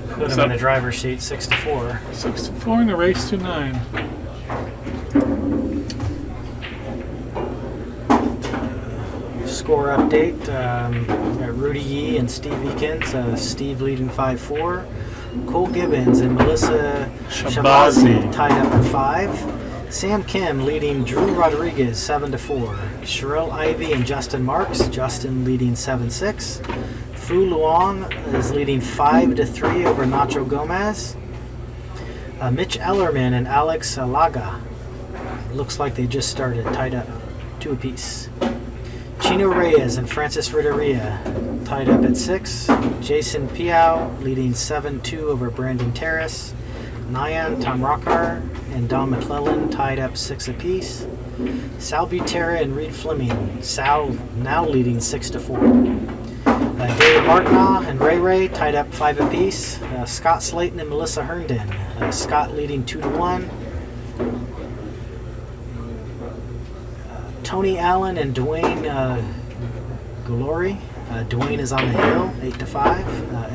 Put him in the driver's seat 6-4. 6-4 and a race to 9. Score update. Got Rudy Yee and Steve Eakins. Steve leading 5-4. Cole Gibbons and Melissa Shabazi tied up at 5. Sam Kim leading Drew Rodriguez 7-4. Sherelle Ivy and Justin Marks. Justin leading 7-6. Fu Luong is leading 5-3 over Nacho Gomez. Mitch Ellerman and Alex Alaga. Looks like they just started, tied up 2 apiece. Chino Reyes and Francis Renteria tied up at 6. Jason Piao leading 7-2 over Brandon Terrace. Nyan Tamrakar and Don McClellan tied up 6 apiece. Sal Butera and Reed Fleming. Sal now leading 6-4. David Martinaw and Ray tied up 5 apiece. Scott Slayton and Melissa Herndon. Scott leading 2-1. Tony Allen and Dwayne Gulori. Dwayne is on the hill, 8-5.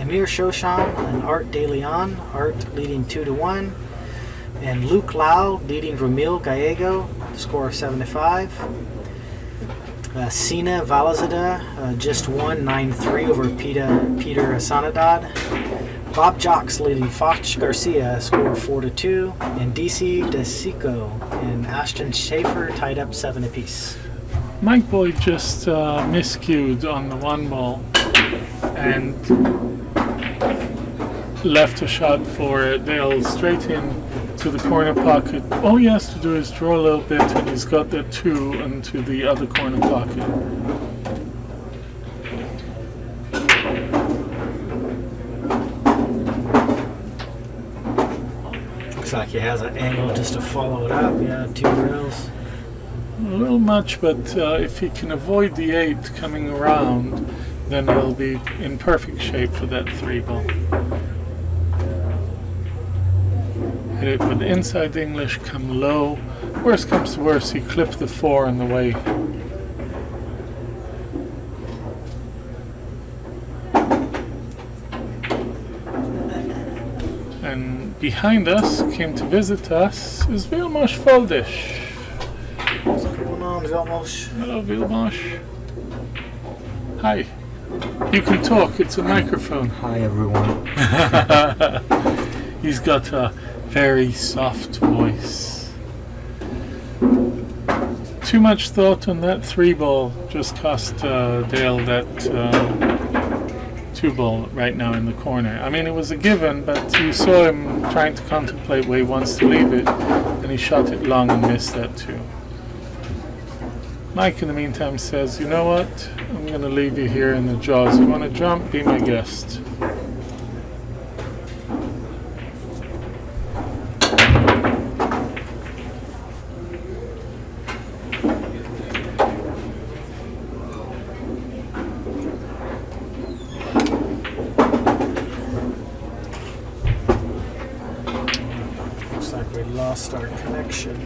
Amir Shoshan and Art De Leon. Art leading 2-1. And Luke Lau leading Ramil Gallego, score of 7-5. Sina Valazada just won 9-3 over Peter Asanadad. Bob Jocks leading Foch Garcia, score of 4-2. And DC DeSico and Ashton Schaefer tied up 7 apiece. Mike Boyd just miscued on the 1 ball and left a shot for Dale straight in to the corner pocket. All he has to do is draw a little bit and he's got that 2 into the other corner pocket. Looks like he has an angle just to follow it up. Yeah, 2 rails. A little much, but if he can avoid the 8 coming around, then he'll be in perfect shape for that 3 ball. Hit it with inside English, come low. Worst comes to worst, he clipped the 4 on the way. And behind us, came to visit us, is Vilmos Foldish. What's going on, Vilmos? Hello, Vilmos. Hi. You can talk, it's a microphone. Hi everyone. He's got a very soft voice. Too much thought on that 3 ball just cost Dale that 2 ball right now in the corner. I mean, it was a given, but you saw him trying to contemplate where he wants to leave it, and he shot it long and missed that too. Mike, in the meantime, says, you know what? I'm going to leave you here in the jaws. You want to jump? Be my guest. Looks like we lost our connection.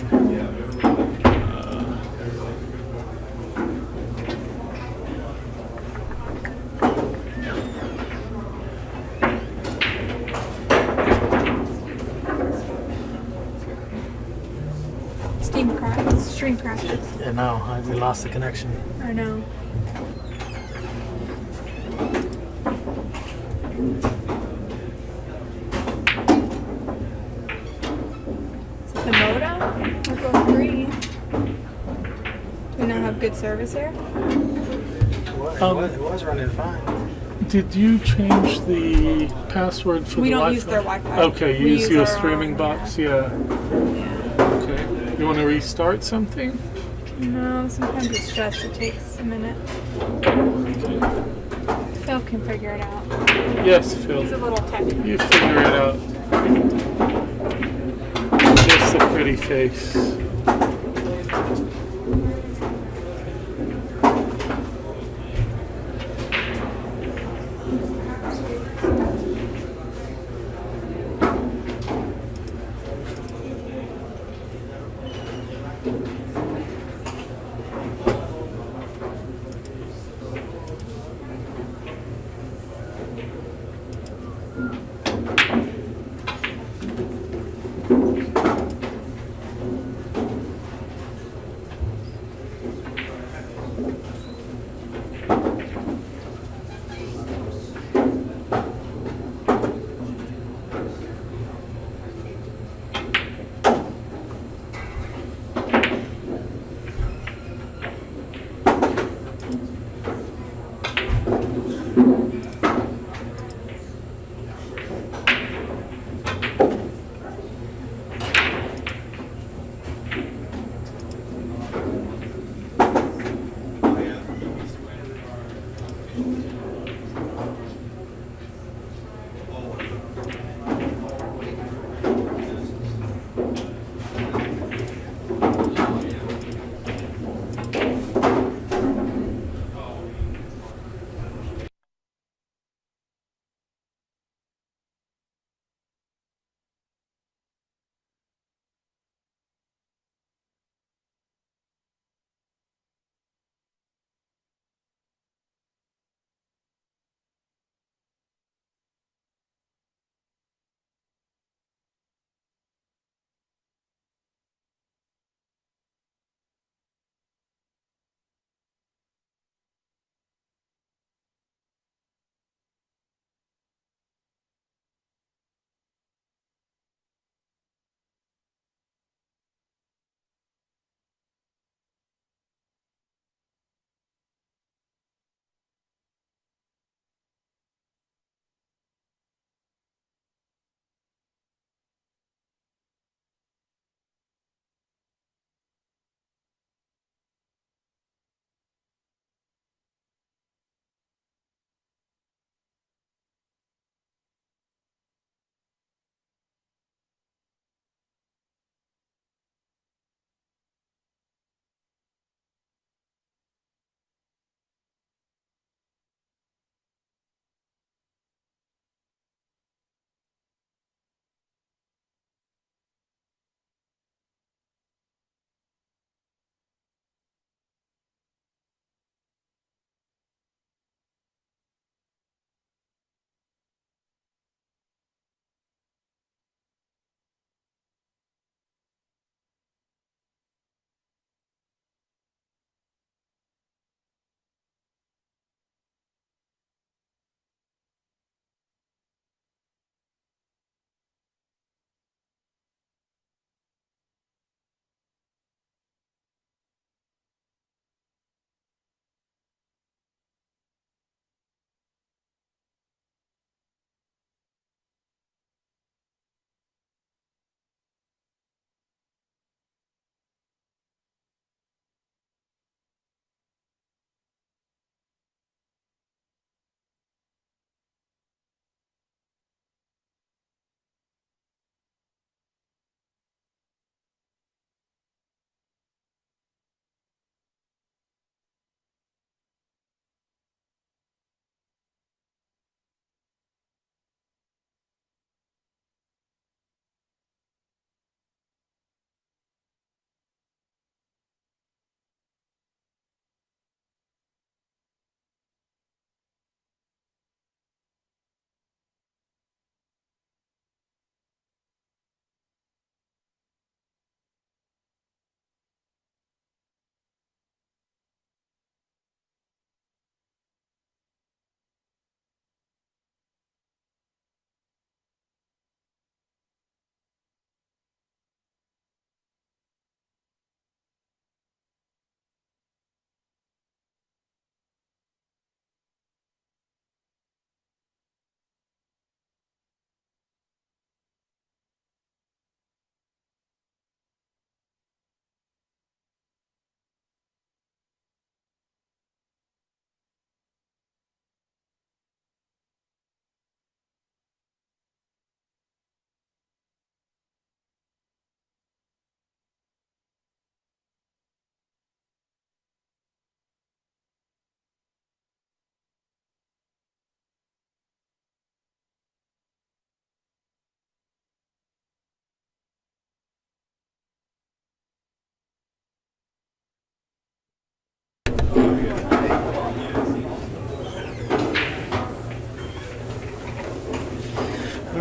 Stream crashes. Yeah, no, we lost the connection. I know. Is it the modem? We're both green. Do we not have good service here? It was running fine. Did you change the password for We the don't Wi-Fi? use their Wi-Fi. Okay, you We use your our streaming own, box, yeah. Yeah. Okay. You want to restart something? No, sometimes it takes a minute. Okay. Phil can figure it out. Yes, Phil. He's a little technical. You figure it out. Just a pretty face.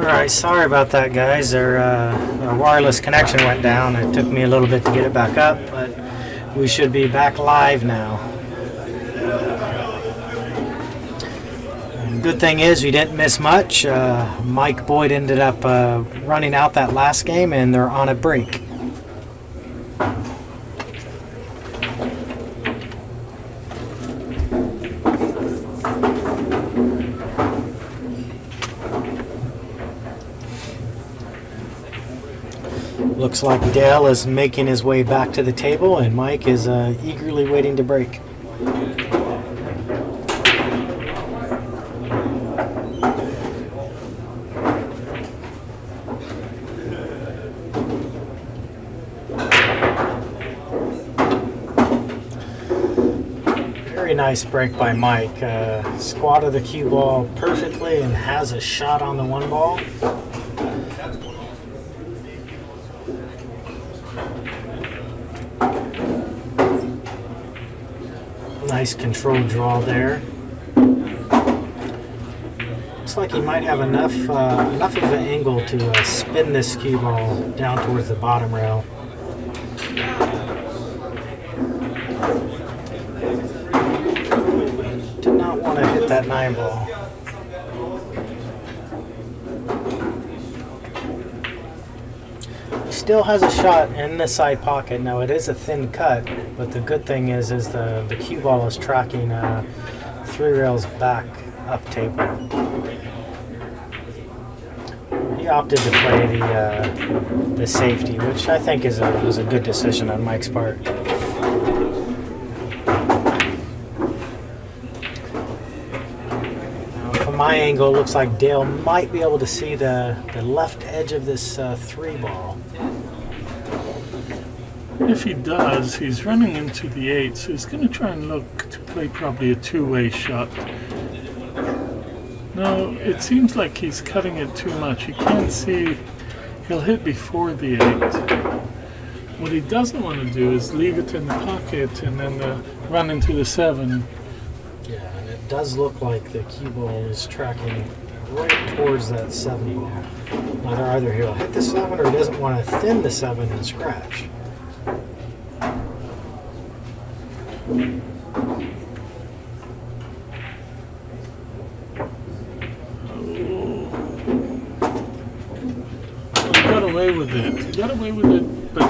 Alright, sorry about that, guys. Our wireless connection went down. It took me a little bit to get it back up, but we should be back live now. And good thing is we didn't miss much. Mike Boyd ended up running out that last game, and they're on a break. Looks like Dale is making his way back to the table, and Mike is eagerly waiting to break. Very nice break by Mike. Squatted the cue ball perfectly and has a shot on the one ball. Nice controlled draw there. Looks like he might have enough of an angle to spin this cue ball down towards the bottom rail. Did not want to hit that 9 ball. Still has a shot in the side pocket. Now it is a thin cut, but the good thing is the cue ball is tracking 3 rails back up table. He opted to play the safety, which I think was a good decision on Mike's part. Now, from my angle, it looks like Dale might be able to see the left edge of this 3 ball. If he does, he's running into the 8, so he's going to try and look to play probably a two-way shot. No, it seems like he's cutting it too much. You can't see, he'll hit before the 8. What he doesn't want to do is leave it in the pocket and then run into the 7. Yeah, and it does look like the cue ball is tracking right towards that 7 ball. Now, either he'll hit the 7 or he doesn't want to thin the 7 and scratch. He got away with it, but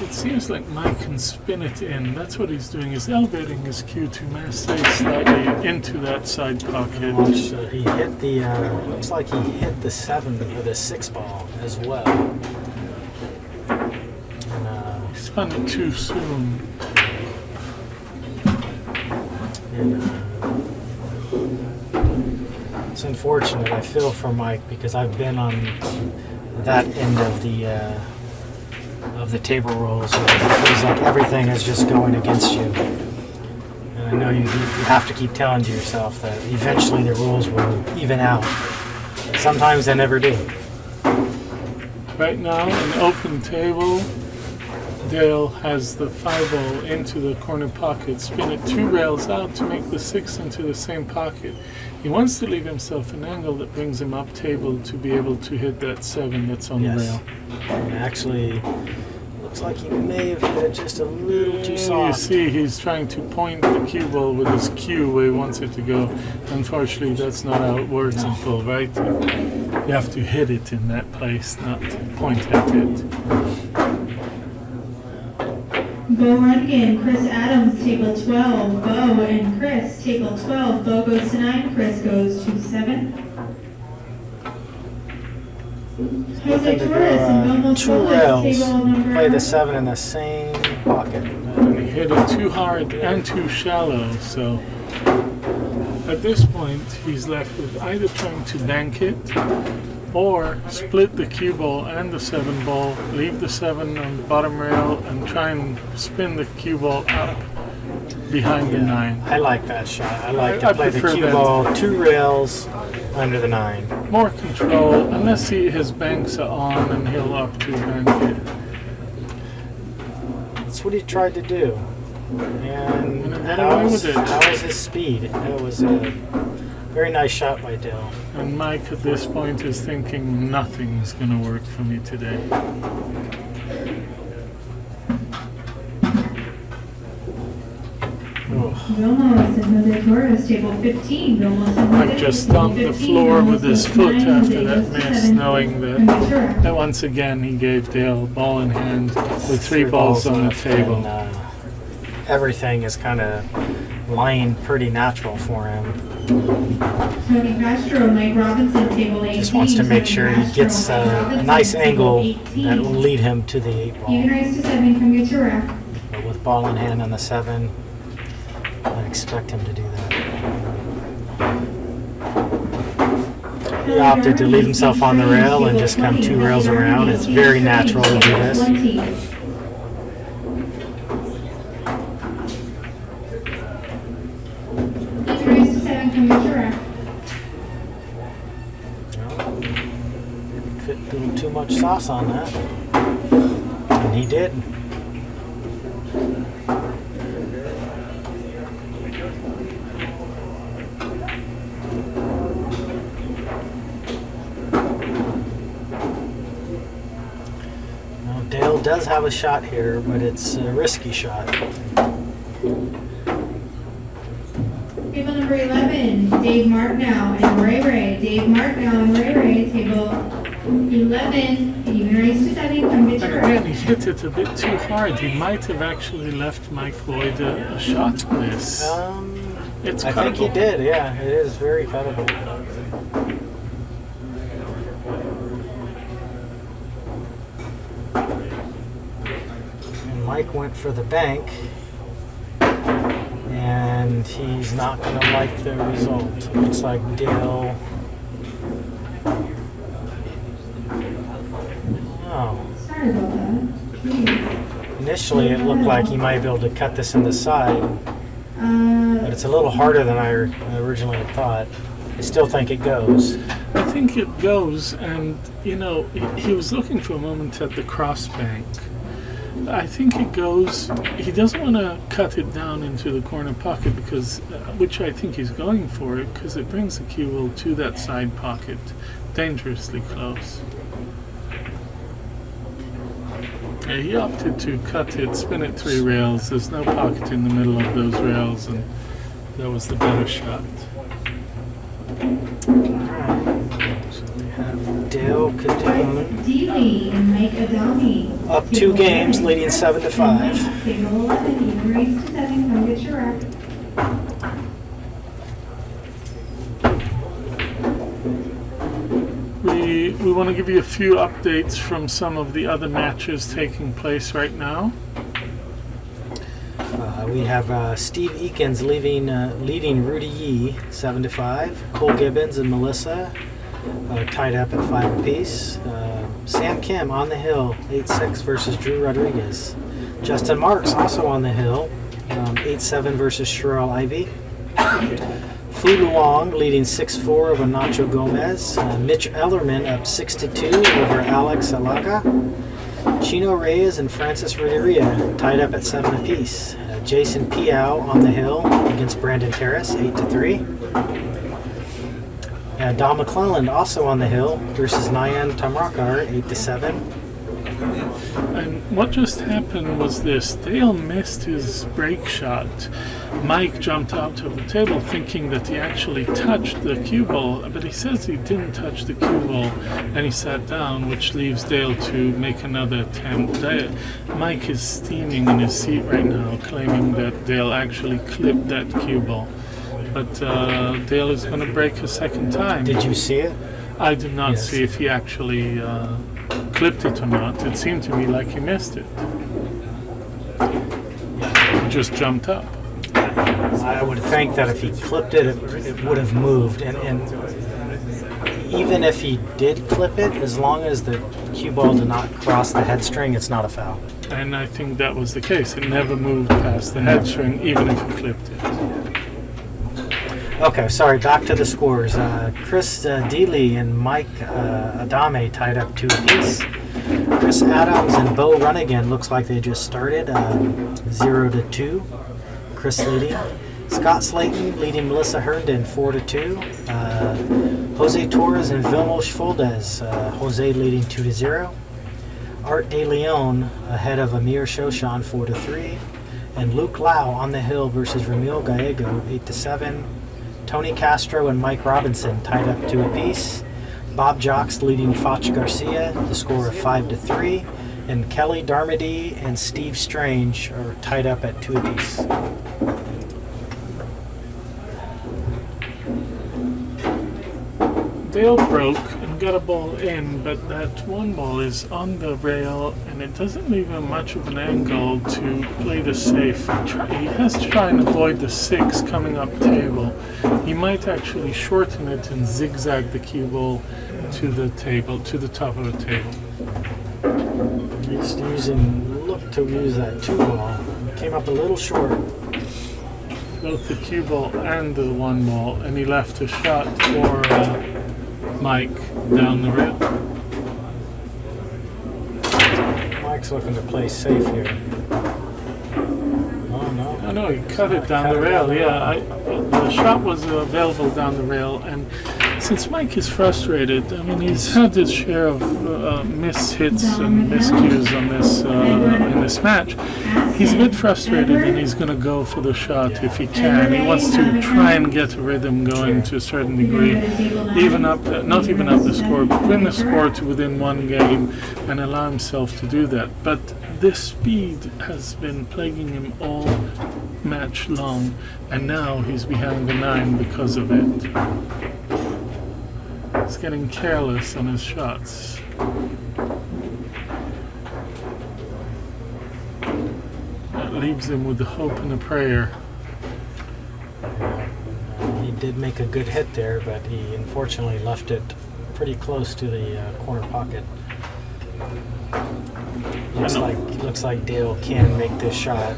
it seems like Mike can spin it in. That's what he's doing. He's elevating his cue to MESA slightly into that side pocket. Which he hit the, looks like he hit the 7 or the 6 ball as well. And, he spun it too soon. It's unfortunate. I feel for Mike because I've been on that end of the table rolls where it feels like everything is just going against you. And I know you have to keep telling to yourself that eventually the rules will even out. Sometimes they never do. Right now, an open table, Dale has the 5 ball into the corner pocket, spin it 2 rails out to make the 6 into the same pocket. He wants to leave himself an angle that brings him up table to be able to hit that 7 that's on the rail. And actually, looks like he may have hit it just a little too soft. You see, he's trying to point the cue ball with his cue where he wants it to go. Unfortunately, that's not how it works in full, right? You have to hit it in that place, not point at it. Bo Rungan, Chris Adams, table 12. Bo and Chris, table 12. Bo goes to 9, Chris goes to 7. Jose Torres and Bomo 2 Solis, rails. table number... Play the 7 in the same pocket. And he hit it too hard and too shallow, so at this point he's left with either trying to bank it or split the cue ball and the 7 ball, leave the 7 on the bottom rail and try and spin the cue ball up behind the 9. I like that shot. I like to play the cue ball 2 rails under the 9. More control, unless his banks are on and he'll opt to bank it. That's what he tried to do. And got away with it. how was his speed? It was Very nice shot by Dale. And Mike at this point is thinking nothing's going to work for me today. Vilmos and Jose Torres, table 15. Vilmos and Mike Jose, just table stomped the 15. floor with Vilmos his goes foot 9, after Jose that goes to miss, 7. knowing that, Ventura. that once again he gave Dale ball in hand with three balls on the left, table. and, everything is kind of lying pretty natural for him. Tony Castro, Mike Robinson, table 18. Just wants to make sure he gets Mike a Robinson, nice table angle 18. that will lead him to the 8 ball. Even raise to 7, come get your rack. But with ball in hand on the 7, I expect him to do that. He opted to leave himself on the rail and just come 2 rails around. It's very natural to do this. 20. Even raise to 7, come get your rack. Didn't fit a little too much sauce on that. And he did. Now, Dale does have a shot here, but it's a risky shot. Table number 11, Dave Marknow and Ray Ray. Dave Marknow and Ray Ray, table 11, even raise to 7, come get And your again, rack. he hit it a bit too hard. He might have actually left Mike Boyd a shot on this. It's I think he cuttable. did, yeah. It is very cuttable. And Mike went for the bank, and he's not going to like the result. It looks like Dale. Oh. Sorry about that. Jeez. Initially, it looked like he might be able to cut this in the side, but it's a little harder than I originally had thought. I still think it goes. I think it goes, and you know, he was looking for a moment at the cross bank. I think it goes. He doesn't want to cut it down into the corner pocket because, which I think he's going for it, because it brings the cue ball to that side pocket, dangerously close. Yeah, he opted to cut it, spin it 3 rails. There's no pocket in the middle of those rails, and that was the better shot. So we have Dale Kadoun Bryce Deely and Mike Adami. up 2 games, leading 7-5. Table 11, even raise to 7, come get your rack. We want to give you a few updates from some of the other matches taking place right now. We have Steve Eakins leading Rudy Yee 7-5. Cole Gibbons and Melissa tied up at 5 apiece. Sam Kim on the hill 8-6 versus Drew Rodriguez. Justin Marks also on the hill 8-7 versus Sherelle Ivy. Fu Luong leading 6-4 over Nacho Gomez. Mitch Ellerman up 6-2 over Alex Alaga. Chino Reyes and Francis Renneria tied up at 7 apiece. Jason Piao on the hill against Brandon Terrace 8-3. Don McClelland also on the hill versus Nyan Tamrakar 8-7. And what just happened was this. Dale missed his break shot. Mike jumped out of the table thinking that he actually touched the cue ball, but he says he didn't touch the cue ball, and he sat down, which leaves Dale to make another attempt. Mike is steaming in his seat right now, claiming that Dale actually clipped that cue ball. But Dale is going to break a second time. Did you see it? I did not Yes. see if he actually clipped it or not. It seemed to me like he missed it. He just jumped up. I would think that if he clipped it, it would have moved. And even if he did clip it, as long as the cue ball did not cross the head string, it's not a foul. And I think that was the case. It never moved past the head string, even if he clipped it. Okay, sorry, back to the scores. Chris Deely and Mike Adame tied up 2 apiece. Chris Adams and Bo Runnigan looks like they just started 0-2. Chris leading. Scott Slayton leading Melissa Herndon 4-2. Jose Torres and Vilmos Foldez. Jose leading 2-0. Art De Leon ahead of Amir Shoshan 4-3. And Luke Lau on the hill versus Ramil Gallego 8-7. Tony Castro and Mike Robinson tied up 2 apiece. Bob Jocks leading Foch Garcia, the score of 5-3. And Kelly Darmody and Steve Strange are tied up at 2 apiece. Dale broke and got a ball in, but that one ball is on the rail and it doesn't leave him much of an angle to play the safe. He has to try and avoid the 6 coming up table. He might actually shorten it and zigzag the cue ball to the table, to the top of the table. He's looked to use that 2 ball. Came up a little short. Both the cue ball and the 1 ball, and he left a shot for Mike down the rail. Mike's looking to play safe here. Oh no. Oh no, he cut it down the rail. Yeah, the shot was available down the rail, and since Mike is frustrated, I mean, he's had his share of mishits and miscues on this in this match. He's a bit frustrated, and he's going to go for the shot if he can. He wants to try and get a rhythm going to a certain degree, even up, not even up the score, but win the score to within 1 game and allow himself to do that. But this speed has been plaguing him all match long, and now he's behind the 9 because of it. He's getting careless on his shots. That leaves him with the hope and a prayer. He did make a good hit there, but he unfortunately left it pretty close to the corner pocket. Looks like Dale can make this shot.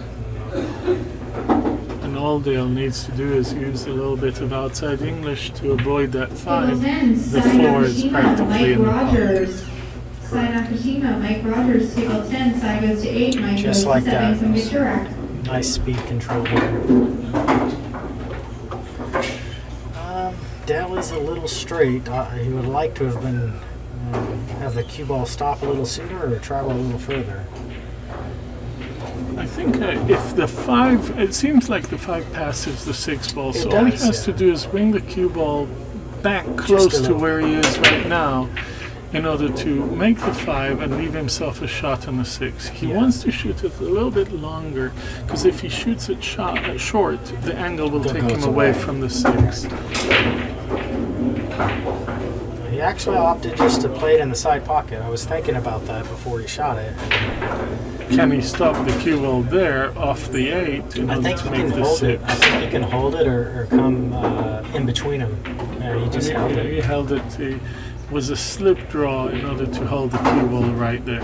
And all Dale needs to do is use a little bit of outside English to avoid that 5. The 4 is practically in the pocket. Side Nakashima, Mike Rogers, table 10, side goes to 8, Mike Just goes to like 7 that. from Victorak. Nice speed control there. Dale is a little straight. He would like to have been have the cue ball stop a little sooner or travel a little further. I think if the 5, it seems like the 5 passes the 6 ball, so all he has to do is bring the cue ball back close to where he is right now in order to make the 5 and leave himself a shot on the 6. He wants to shoot it a little bit longer, because if he shoots it short, the angle will take him away from the 6. He actually opted just to play it in the side pocket. I was thinking about that before he shot it. Can he stop the cue ball there off the 8 in order to make the 6? I think he can hold it or come in between them. He just held it. He held it. It was a slip draw in order to hold the cue ball right there.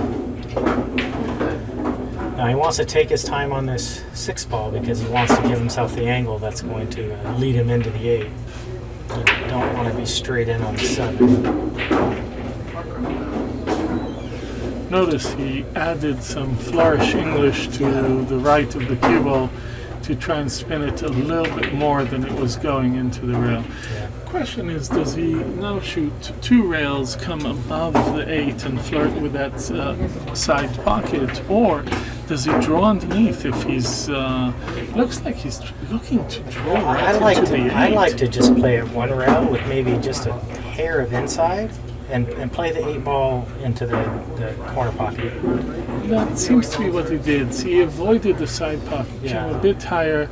Now he wants to take his time on this 6 ball because he wants to give himself the angle that's going to lead him into the 8. You don't want to be straight in on the 7. Notice he added some flourish English to the right of the cue ball to try and spin it a little bit more than it was going into the rail. The question is, does he now shoot 2 rails, come above the 8 and flirt with that side pocket, or does he draw underneath if he's, looks like he's looking to draw right into the 8. I like to just play it 1 rail with maybe just a hair of inside and play the 8 ball into the corner pocket. That seems to be what he did. He avoided the side pocket, came a bit higher,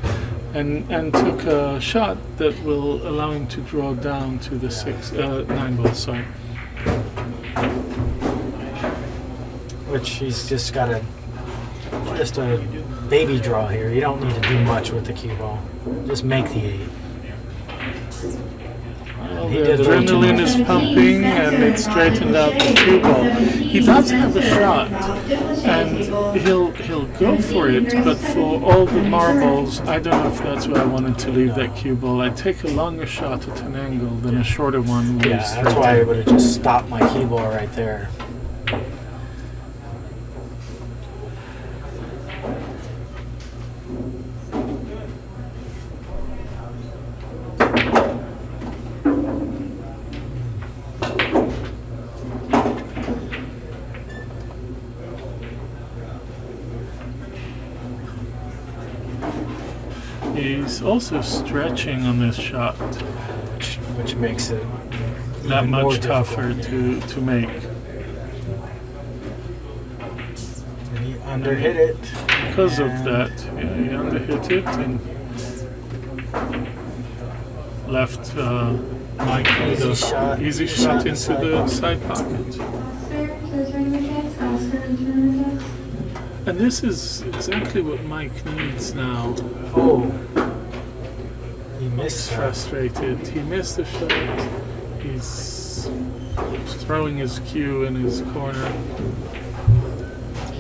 and took a shot that will allow him to draw down to the 9 ball. Sorry. Which he's just got a baby draw here. You don't need to do much with the cue ball. Just make the 8. Well, the adrenaline is pumping and it straightened out the cue ball. He does have a shot and he'll go for it, but for all the marbles, I don't know if that's why I wanted to leave that cue ball. I'd take a longer shot at an angle than a shorter one. Yeah, that's why I would have just stopped my cue ball right there. He's also stretching on this shot. which makes it That even more much tougher difficult. to make. And he underhit it. Because of And that, yeah, he underhit it and left Mike with Easy a shot. easy Shot shot into the side pocket. Oscar for the tournament test. Oscar in tournament test. And this is exactly what Mike needs now. Oh, he He's missed that. frustrated. He missed the shot. He's throwing his cue in his corner.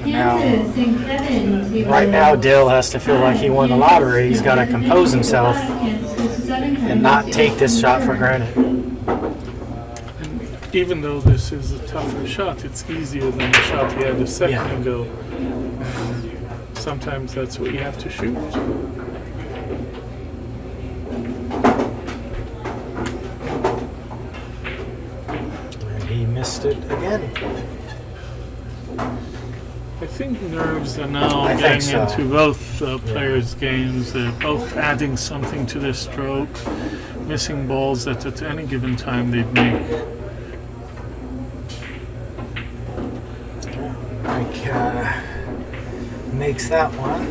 Kansas and Kevin. Table Right now, Dill has to feel like he won the lottery. He's got to compose himself Kansas goes to 7. and not take this shot for granted. And even though this is a tougher shot, it's easier than the shot he had a second Yeah. ago. Sometimes that's what you have to shoot. And he missed it again. I think nerves are now I think getting so. into both players' games. They're both adding something to their stroke, missing balls that at any given time they'd make. Mike makes that one.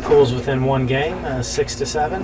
Pulls within one game, 6-7.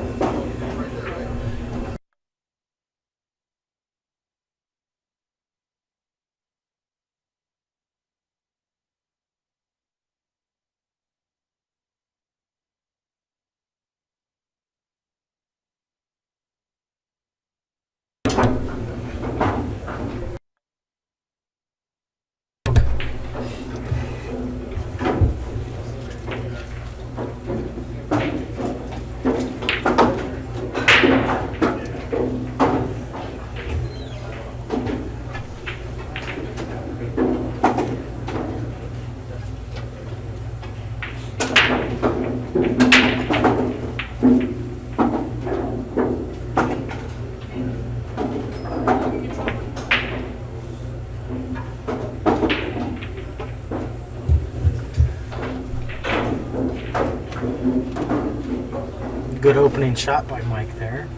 Good opening shot by Mike there.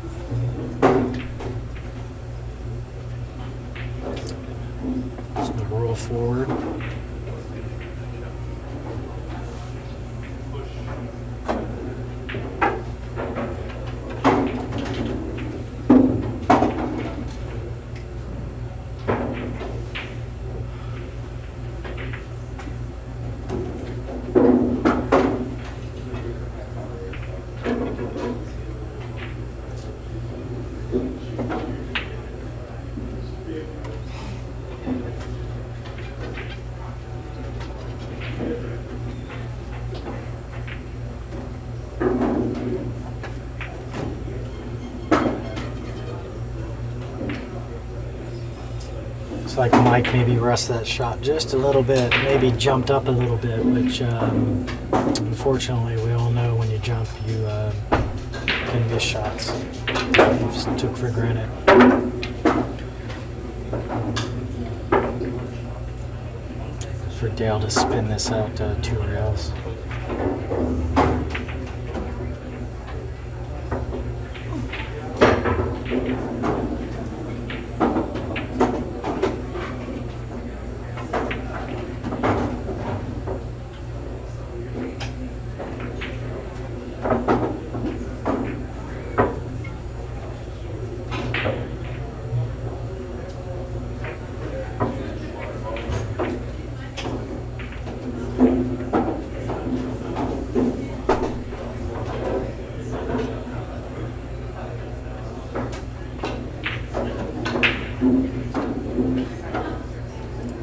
Just gonna roll forward. Looks like Mike maybe rushed that shot just a little bit, maybe jumped up a little bit, which unfortunately we all know when you jump you can miss shots. Just took for granted. For Dale to spin this out 2 rails.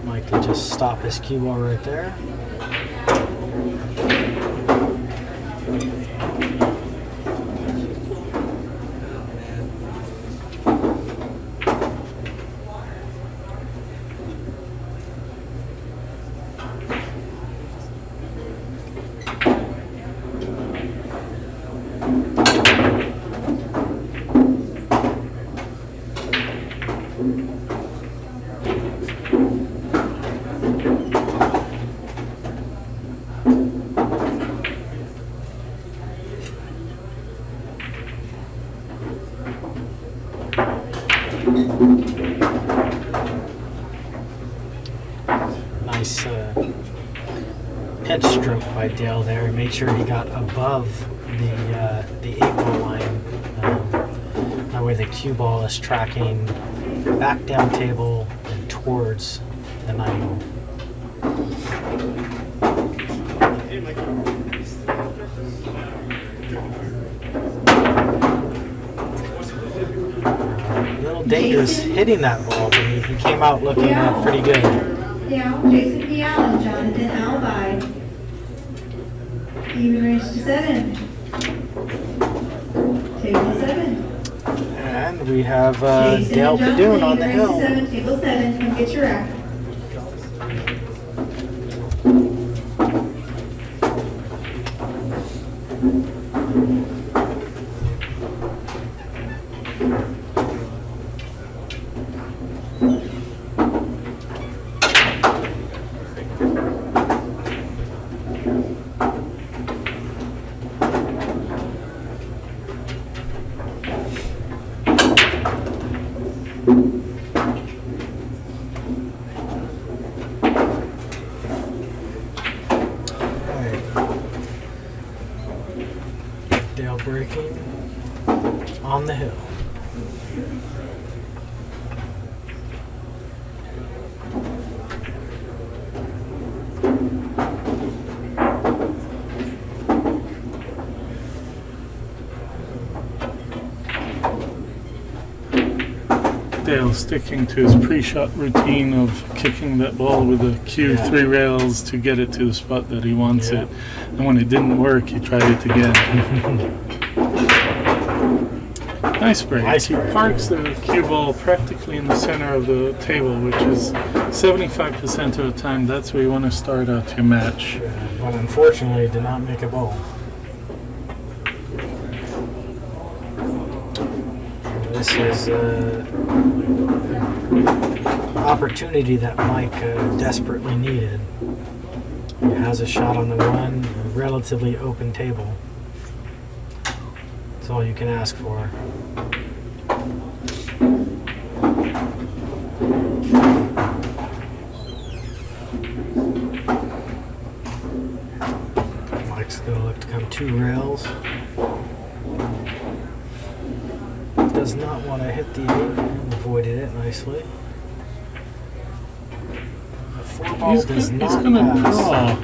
Mike can just stop his cue ball right there. pitch stroke by Dale there. He made sure he got above the 8-ball line. That way the cue ball is tracking back down table and towards the 9-ball. Little dangerous hitting that ball, but he came out looking pretty good. Yeah, Jason P. Allen, Jonathan Alvide. Even range to 7. Table 7. And we have Jason Dale and Jonathan, Kadoun on the even range to hill. 7, table 7. Come get your rack. Dale breaking on the hill. Dale sticking to his pre-shot routine of kicking that ball with the cue 3 rails to get it to the spot that he wants it. And when it didn't work, he tried it again. Nice break. Nice He break. parks the cue ball practically in the center of the table, which is 75% of the time. That's where you want to start out your match. But unfortunately did not make a ball. This is opportunity that Mike desperately needed. He has a shot on the one, a relatively open table. That's all you can ask for. Mike's going to look to come 2 rails. Does not want to hit the 8 and avoided it nicely. The 4-ball He's does going not to pass. draw.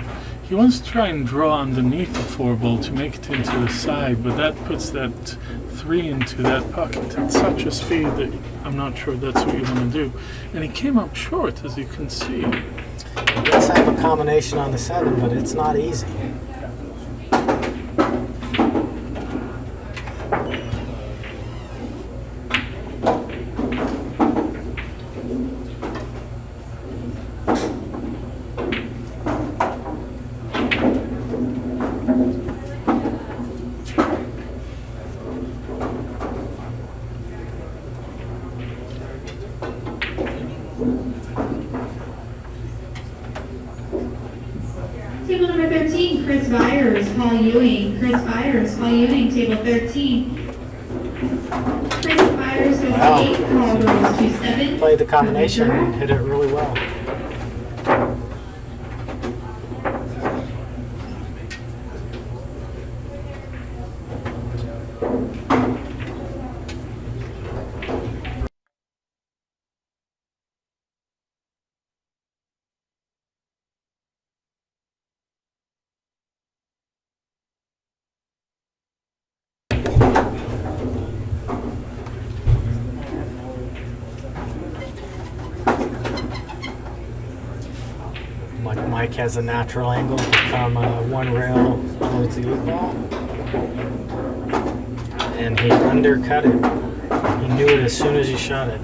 He wants to try and draw underneath the 4-ball to make it into the side, but that puts that 3 into that pocket at such a speed that I'm not sure that's what you want to do. And he came up short, as you can see. He does have a combination on the 7, but it's not easy. Table number 13, Chris Byers, Paul Ewing. Chris Byers, Paul Ewing, table 13. Chris Byers goes Wow. to 8, Paul goes to 7. Played the combination and hit it really well. Mike has a natural angle to come 1 rail towards the 8-ball. And he undercut it. He knew it as soon as he shot it.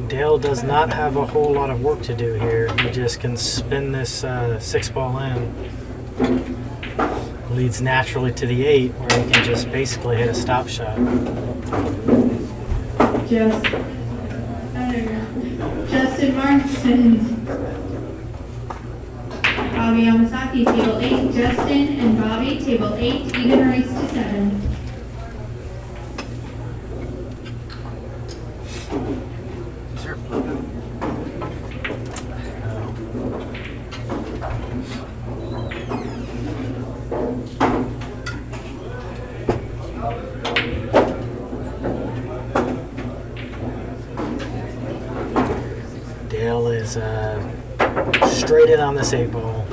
Dale does not have a whole lot of work to do here. He just can spin this 6-ball in. Leads naturally to the 8, where he can just basically hit a stop shot. Justin Martin. Bobby Yamasaki, table 8. Justin and Bobby, table 8. Even race to 7. Dale is straight in on this 8 ball.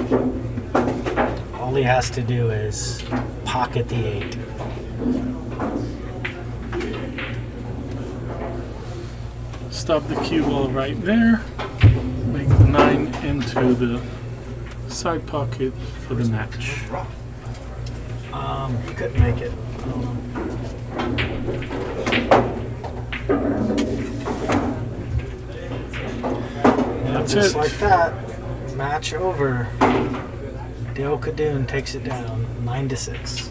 All he has to do is pocket the 8. Stop the cue ball right there. Make the 9 into the side pocket for the match. He couldn't make it. That's Just it. like that, match over. Dale Kadoun takes it down 9-6.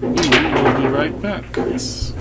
We will be right back. Yes.